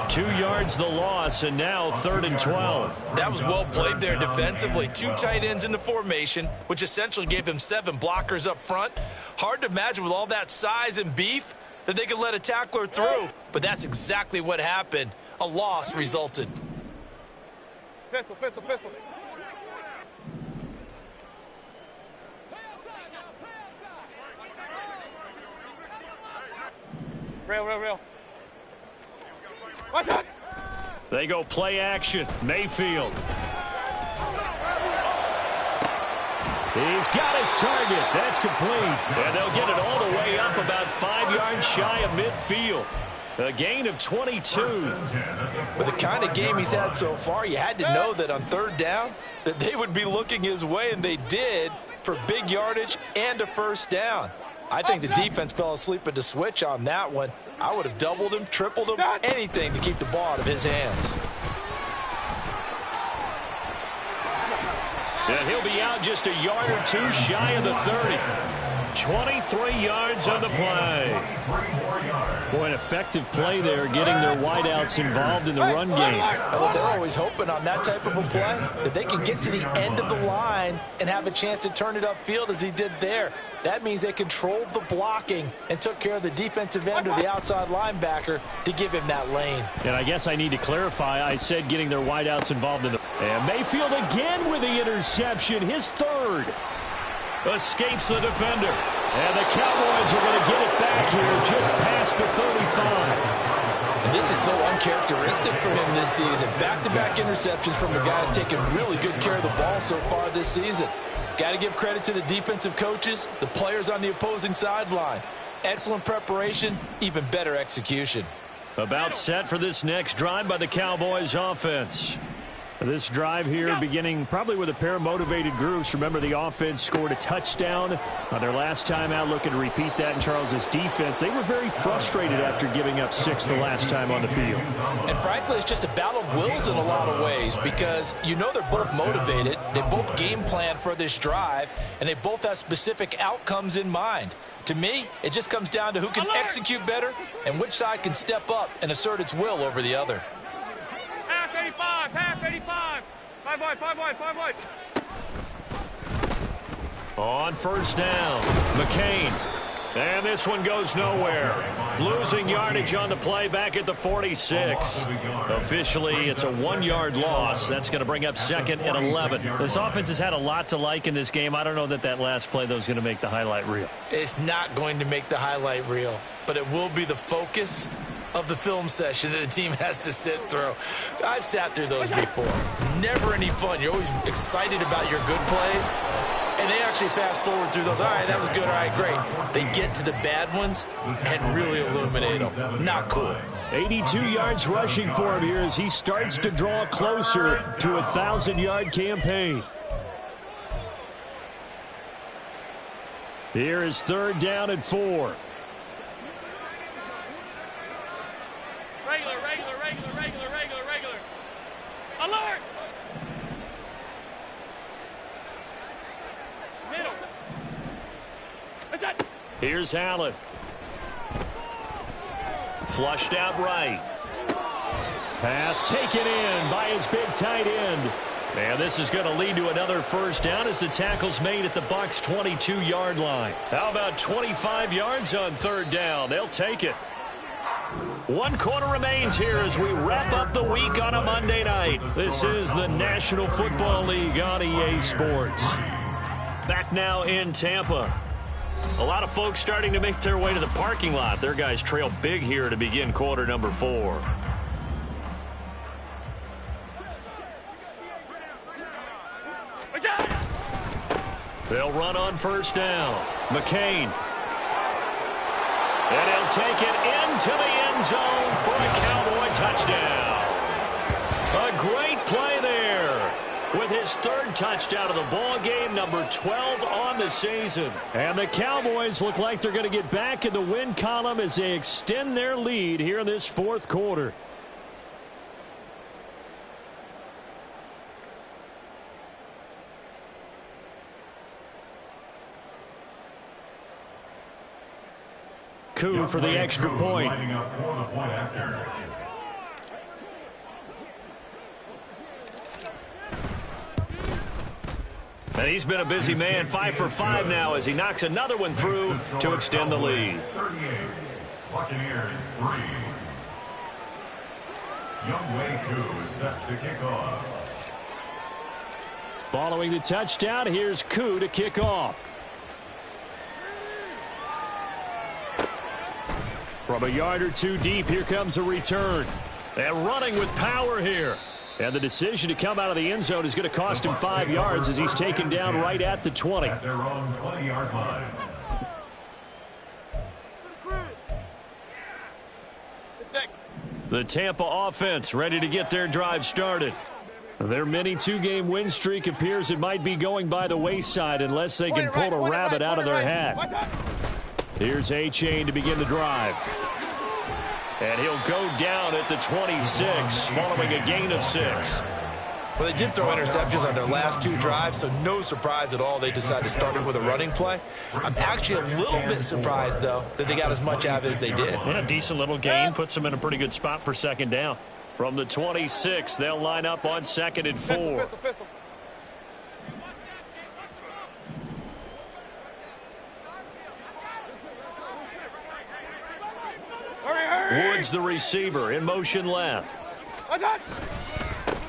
2 yards the loss, and now 3rd and 12. That was well played there defensively. 2 tight ends in the formation, which essentially gave them 7 blockers up front. Hard to imagine with all that size and beef that they could let a tackler through, but that's exactly what happened. A loss resulted. Pistol. Real. What's up? They go play action. Mayfield. He's got his target. That's complete. And they'll get it all the way up about 5 yards shy of midfield. A gain of 22. With the kind of game he's had so far, you had to know that on 3rd down that they would be looking his way, and they did for big yardage and a first down. I think the defense fell asleep at the switch on that one. I would have doubled him, tripled him, anything to keep the ball out of his hands. And he'll be out just a yard or 2 shy of the 30. 23 yards on the play. Boy, an effective play there, getting their wideouts involved in the run game. Well, they're always hoping on that type of a play that they can get to the end of the line and have a chance to turn it upfield as he did there. That means they controlled the blocking and took care of the defensive end or the outside linebacker to give him that lane. And I guess I need to clarify. I said getting their wideouts involved in the... And Mayfield again with the interception, his third. Escapes the defender. And the Cowboys are going to get it back here just past the 35. And this is so uncharacteristic for him this season. Back-to-back interceptions from the guys taking really good care of the ball so far this season. Got to give credit to the defensive coaches, the players on the opposing sideline. Excellent preparation, even better execution. About set for this next drive by the Cowboys offense. This drive here beginning probably with a pair of motivated groups. Remember, the offense scored a touchdown on their last time out, looking to repeat that in Charles's defense. They were very frustrated after giving up 6 the last time on the field. And frankly, it's just a battle of wills in a lot of ways because you know they're both motivated. They both game plan for this drive, and they both have specific outcomes in mind. To me, it just comes down to who can execute better and which side can step up and assert its will over the other. Half 85, half 85. 5 wide, 5 wide, 5 wide. On first down, McCain. And this one goes nowhere. Losing yardage on the play back at the 46. Officially, it's a 1-yard loss. That's going to bring up 2nd and 11. This offense has had a lot to like in this game. I don't know that last play, though, is going to make the highlight reel. It's not going to make the highlight reel, but it will be the focus of the film session that the team has to sit through. I've sat through those before. Never any fun. You're always excited about your good plays, and they actually fast forward through those. All right, that was good. All right, great. They get to the bad ones and really illuminate them. Not cool. 82 yards rushing for him here as he starts to draw closer to a 1,000-yard campaign. Here is 3rd down and 4. Regular, regular, regular, regular, regular, regular. Alert! Middle. What's that? Here's Allen. Flushed out right. Pass taken in by his big tight end. And this is going to lead to another first down as the tackle's made at the Bucks' 22-yard line. How about 25 yards on 3rd down? They'll take it. 1 quarter remains here as we wrap up the week on a Monday night. This is the National Football League on EA Sports. Back now in Tampa. A lot of folks starting to make their way to the parking lot. Their guys trail big here to begin quarter number 4. They'll run on first down. McCain. And he'll take it into the end zone for a Cowboy touchdown. A great play there with his 3rd touchdown of the ball game, number 12 on the season. And the Cowboys look like they're going to get back in the win column as they extend their lead here in this 4th quarter. Coup for the extra point. And he's been a busy man, 5 for 5 now as he knocks another one through to extend the lead. 38. Buccaneers 3. Younghoe Koo is set to kick off. Following the touchdown, here's Koo to kick off. From a yard or 2 deep, here comes a return. And running with power here. And the decision to come out of the end zone is going to cost him 5 yards as he's taken down right at the 20. At their own 20-yard line. The Tampa offense ready to get their drive started. Their mini 2-game win streak appears it might be going by the wayside unless they can pull a rabbit out of their hat. Here's A-Chain to begin the drive. And he'll go down at the 26 following a gain of 6. Well, they did throw interceptions on their last 2 drives, so no surprise at all they decided to start it with a running play. I'm actually a little bit surprised, though, that they got as much out of it as they did. And a decent little gain puts them in a pretty good spot for 2nd down. From the 26, they'll line up on 2nd and 4. Woods, the receiver, in motion left.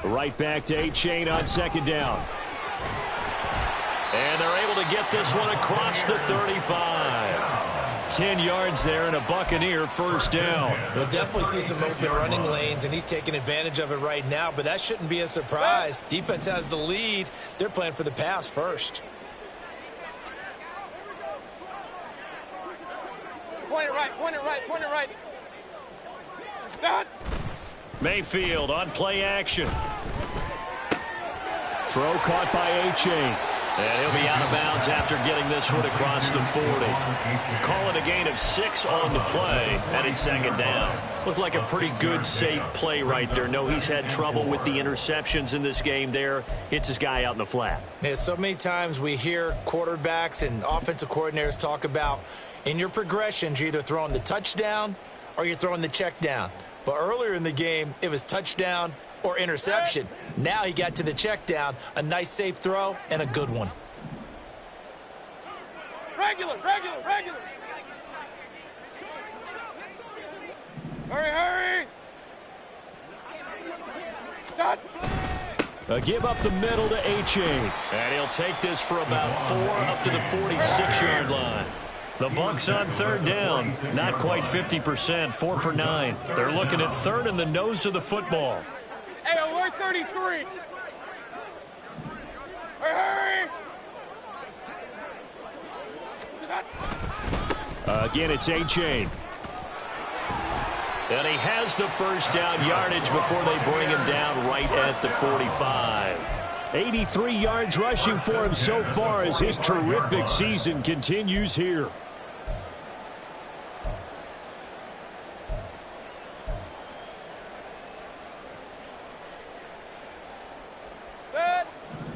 Right back to A-Chain on second down. And they're able to get this one across the 35. 10 yards there and a Buccaneer first down. We'll definitely see some open running lanes, and he's taking advantage of it right now, but that shouldn't be a surprise. Defense has the lead. They're playing for the pass first. Point it right, point it right, point it right. Mayfield on play action. Throw caught by A-Chain. And he'll be out of bounds after getting this one across the 40. Call it a gain of 6 on the play, and it's second down. Looked like a pretty good, safe play right there. No, he's had trouble with the interceptions in this game there. Hits his guy out in the flat. Yeah, so many times we hear quarterbacks and offensive coordinators talk about in your progressions, you're either throwing the touchdown or you're throwing the check down. But earlier in the game, it was touchdown or interception. Now he got to the check down, a nice safe throw, and a good one. Regular, regular, regular. Hurry, hurry. Stop. A give up the middle to A-Chain. And he'll take this for about 4 up to the 46-yard line. The Bucks on third down. Not quite 50%, 4 for 9. They're looking at third in the nose of the football. Hey, alert 33. Hurry, hurry. Again, it's A-Chain. And he has the first down yardage before they bring him down right at the 45. 83 yards rushing for him so far as his terrific season continues here.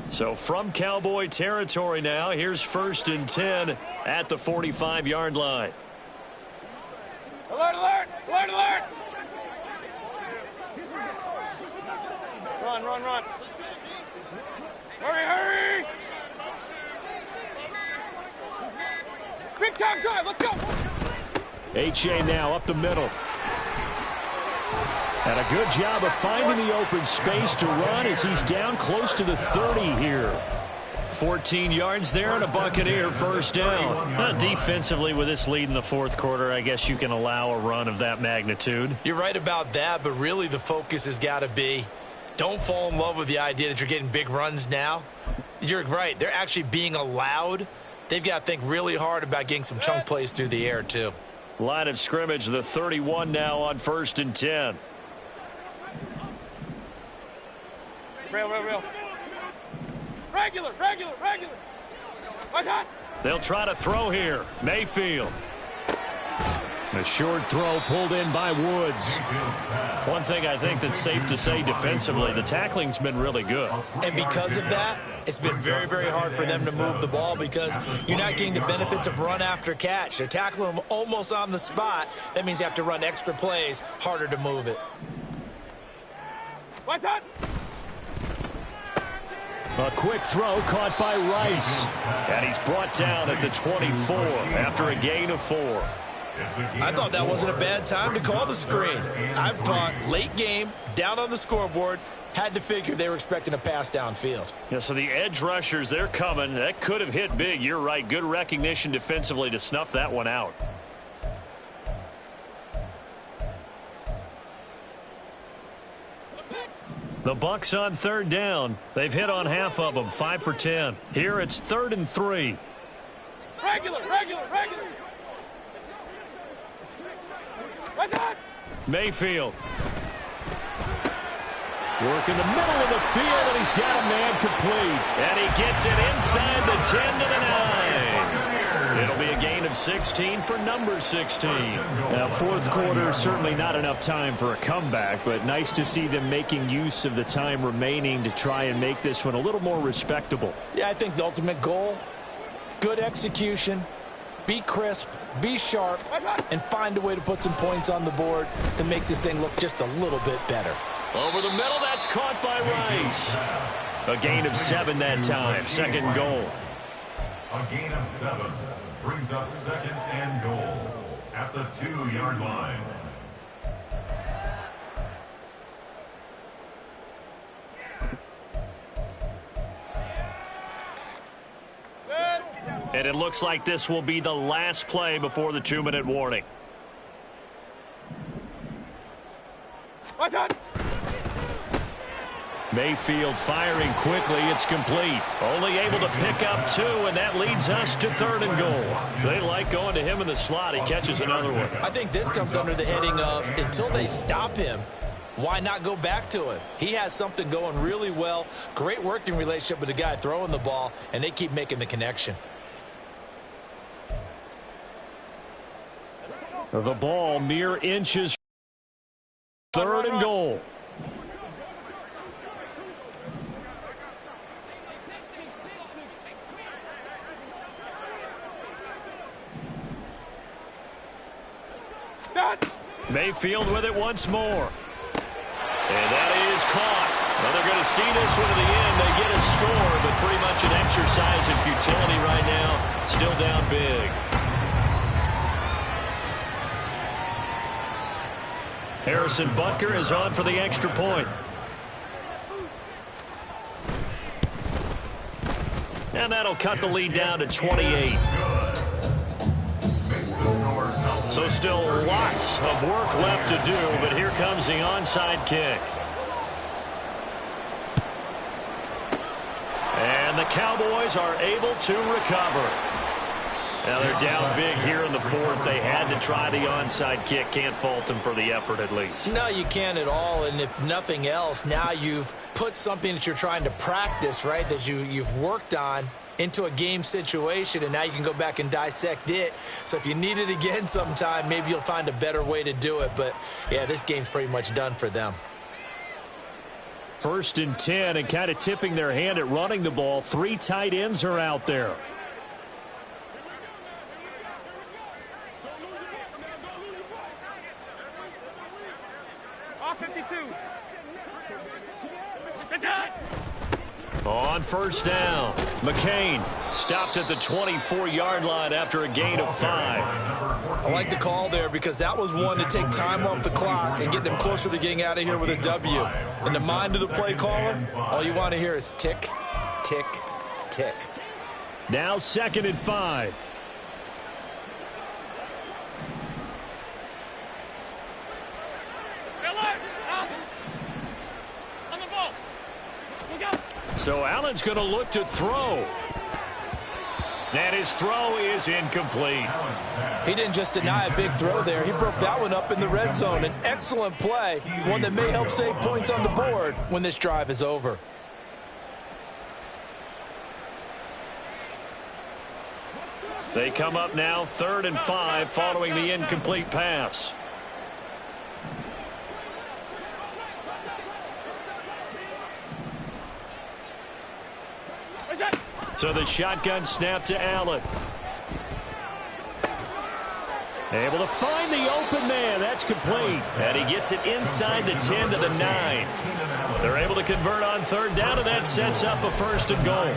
So from Cowboy territory now, here's 1st and 10 at the 45-yard line. Alert, alert, alert, alert. Run, run, run. Hurry, hurry. Big time drive, let's go. A-Chain now up the middle. And a good job of finding the open space to run as he's down close to the 30 here. 14 yards there and a Buccaneer first down. Defensively with this lead in the fourth quarter, I guess you can allow a run of that magnitude. You're right about that, but really the focus has got to be don't fall in love with the idea that you're getting big runs now. You're right. They're actually being allowed. They've got to think really hard about getting some chunk plays through the air, too. Line of scrimmage, the 31 now on 1st and 10. Real, real, real. Regular, regular, regular. What's that? They'll try to throw here. Mayfield. A short throw pulled in by Woods. One thing I think that's safe to say defensively, the tackling's been really good. And because of that, it's been very, very hard for them to move the ball because you're not getting the benefits of run after catch. They're tackling them almost on the spot. That means you have to run extra plays, harder to move it. What's that? A quick throw caught by Rice. And he's brought down at the 24 after a gain of 4. I thought that wasn't a bad time to call the screen. I thought late game, down on the scoreboard, had to figure they were expecting a pass downfield. Yeah, so the edge rushers, they're coming. That could have hit big. You're right. Good recognition defensively to snuff that one out. The Bucks on third down. They've hit on half of them, 5 for 10. Here it's 3rd and 3. Regular, regular, regular. What's that? Mayfield. Work in the middle of the field, and he's got a man complete. And he gets it inside the 10 to the 9. It'll be a gain of 16 for number 16. Now, fourth quarter, certainly not enough time for a comeback, but nice to see them making use of the time remaining to try and make this one a little more respectable. Yeah, I think the ultimate goal, good execution, be crisp, be sharp, and find a way to put some points on the board to make this thing look just a little bit better. Over the middle, that's caught by Rice. A gain of 7 that time, 2nd goal. A gain of 7 brings up 2nd and goal at the 2-yard line. And it looks like this will be the last play before the 2-minute warning. Mayfield firing quickly. It's complete. Only able to pick up 2, and that leads us to 3rd and goal. They like going to him in the slot. He catches another one. I think this comes under the heading of until they stop him, why not go back to him? He has something going really well. Great working relationship with the guy throwing the ball, and they keep making the connection. The ball mere inches. 3rd and goal. Mayfield with it once more. And that is caught. Well, they're going to see this one to the end. They get a score, but pretty much an exercise in futility right now. Still down big. Harrison Butker is on for the extra point. And that'll cut the lead down to 28. So still lots of work left to do, but here comes the onside kick. And the Cowboys are able to recover. Now they're down big here in the 4th. They had to try the onside kick. Can't fault them for the effort at least. No, you can't at all. And if nothing else, now you've put something that you're trying to practice, right, that you've worked on into a game situation, and now you can go back and dissect it. So if you need it again sometime, maybe you'll find a better way to do it. But, yeah, this game's pretty much done for them. 1st and 10, and kind of tipping their hand at running the ball. 3 tight ends are out there. Off 52. On 1st down, McCain stopped at the 24-yard line after a gain of 5. I like the call there because that was one to take time off the clock and get them closer to getting out of here with a W. In the mind of the play caller, all you want to hear is tick, tick, tick. Now 2nd and 5. So Allen's going to look to throw. And his throw is incomplete. He didn't just deny a big throw there. He broke that one up in the red zone. An excellent play, one that may help save points on the board when this drive is over. They come up now 3rd and 5 following the incomplete pass. So the shotgun snap to Allen. Able to find the open man. That's complete. And he gets it inside the 10 to the 9. They're able to convert on 3rd down, and that sets up a 1st and goal.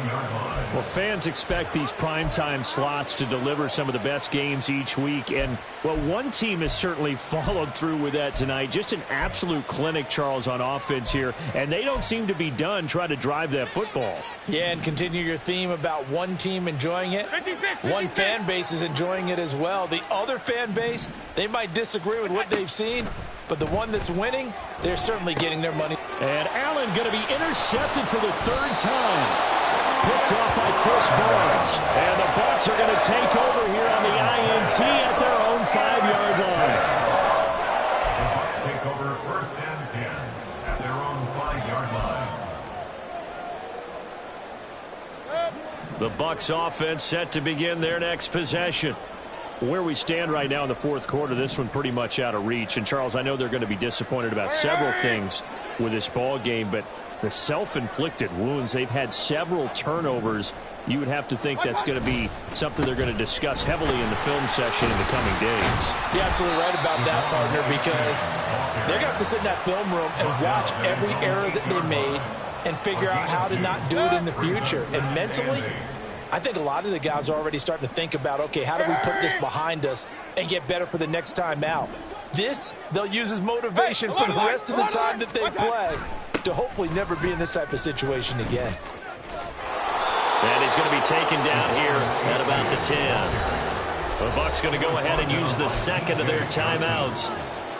Well, fans expect these primetime slots to deliver some of the best games each week. And, well, one team has certainly followed through with that tonight. Just an absolute clinic, Charles, on offense here. And they don't seem to be done trying to drive that football. Yeah, and continue your theme about one team enjoying it. One fan base is enjoying it as well. The other fan base, they might disagree with what they've seen, but the one that's winning, they're certainly getting their money. And Allen going to be intercepted for the 3rd time. Picked off by Chris Barnes. And the Bucks are going to take over here on the INT at their own 5-yard line. The Bucks take over 1st and 10 at their own 5-yard line. The Bucks offense set to begin their next possession. Where we stand right now in the 4th quarter, this one pretty much out of reach. And, Charles, I know they're going to be disappointed about several things with this ball game, but the self-inflicted wounds, they've had several turnovers. You would have to think that's going to be something they're going to discuss heavily in the film session in the coming days. You're absolutely right about that, partner, because they're going to have to sit in that film room and watch every error that they made and figure out how to not do it in the future. And mentally, I think a lot of the guys are already starting to think about, okay, how do we put this behind us and get better for the next time out? This, they'll use as motivation for the rest of the time that they play to hopefully never be in this type of situation again. And he's going to be taken down here at about the 10. The Bucks going to go ahead and use the second of their timeouts,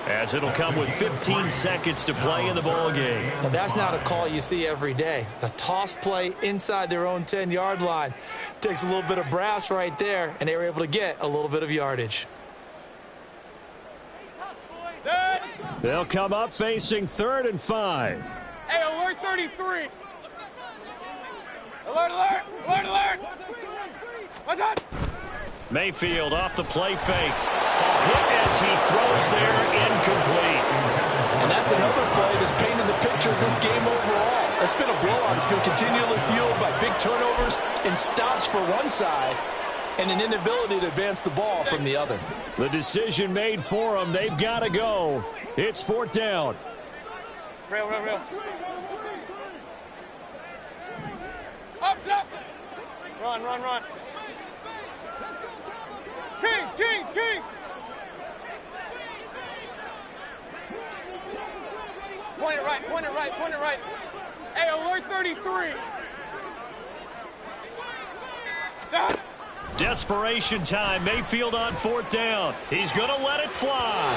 as it'll come with 15 seconds to play in the ballgame. Now, that's not a call you see every day. A toss play inside their own 10-yard line. Takes a little bit of brass right there, and they were able to get a little bit of yardage. They'll come up facing 3rd and 5. Hey, alert 33. Alert, alert, alert, alert. What's up? Mayfield off the play fake. A hit as he throws there, incomplete. And that's another play that's painted the picture of this game overall. It's been a blowout. It's been continually fueled by big turnovers and stops for one side and an inability to advance the ball from the other. The decision made for them. They've got to go. It's 4th down. Real, real, real. Up, up. Run, run, run. Kings, Kings, Kings. Point it right, point it right, point it right. Hey, alert 33. Desperation time. Mayfield on 4th down. He's going to let it fly.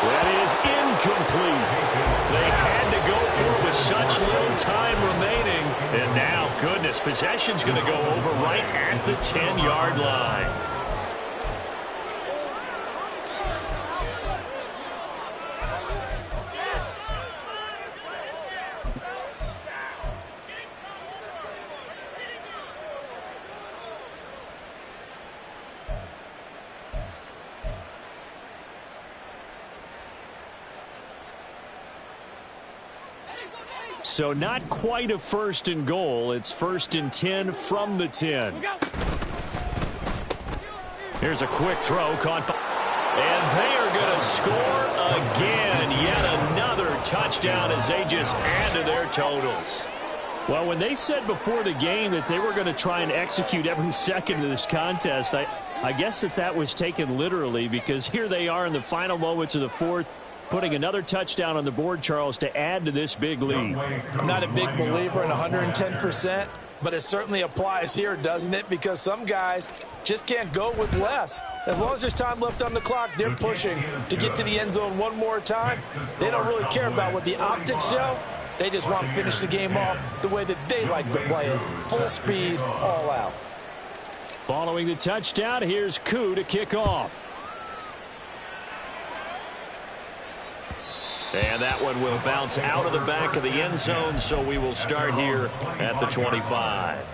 That is incomplete. They had to go for it with such little time remaining. And now, goodness, possession's going to go over right at the 10-yard line. So not quite a 1st and goal. It's 1st and 10 from the 10. Here's a quick throw caught by, and they are going to score again. Yet another touchdown as they just add to their totals. Well, when they said before the game that they were going to try and execute every second of this contest, I guess that was taken literally, because here they are in the final moments of the 4th, putting another touchdown on the board, Charles, to add to this big lead. I'm not a big believer in 110%, but it certainly applies here, doesn't it? Because some guys just can't go with less. As long as there's time left on the clock, they're pushing to get to the end zone one more time. They don't really care about what the optics show. They just want to finish the game off the way that they like to play it. Full speed, all out. Following the touchdown, here's Koo to kick off. And that one will bounce out of the back of the end zone, so we will start here at the 25.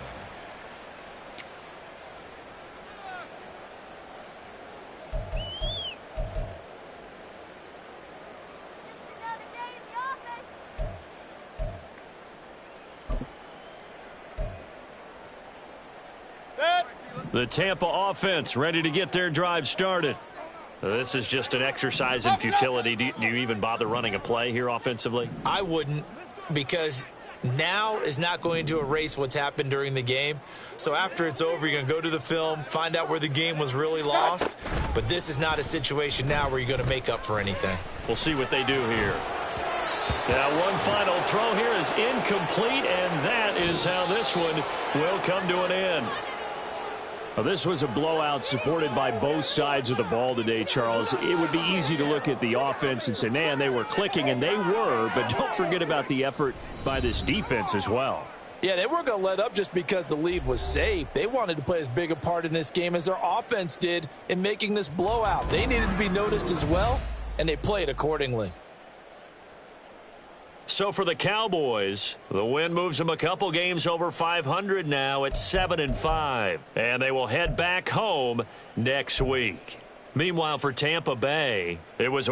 The Tampa offense ready to get their drive started. This is just an exercise in futility. Do you even bother running a play here offensively? I wouldn't, because now is not going to erase what's happened during the game. So after it's over, you're going to go to the film, find out where the game was really lost. But this is not a situation now where you're going to make up for anything. We'll see what they do here. Now, one final throw here is incomplete, and that is how this one will come to an end. Well, this was a blowout supported by both sides of the ball today, Charles. It would be easy to look at the offense and say, man, they were clicking, and they were, but don't forget about the effort by this defense as well. Yeah, they weren't going to let up just because the lead was safe. They wanted to play as big a part in this game as their offense did in making this blowout. They needed to be noticed as well, and they played accordingly. So for the Cowboys, the win moves them a couple games over 500 now at 7-5. And they will head back home next week. Meanwhile, for Tampa Bay, it was a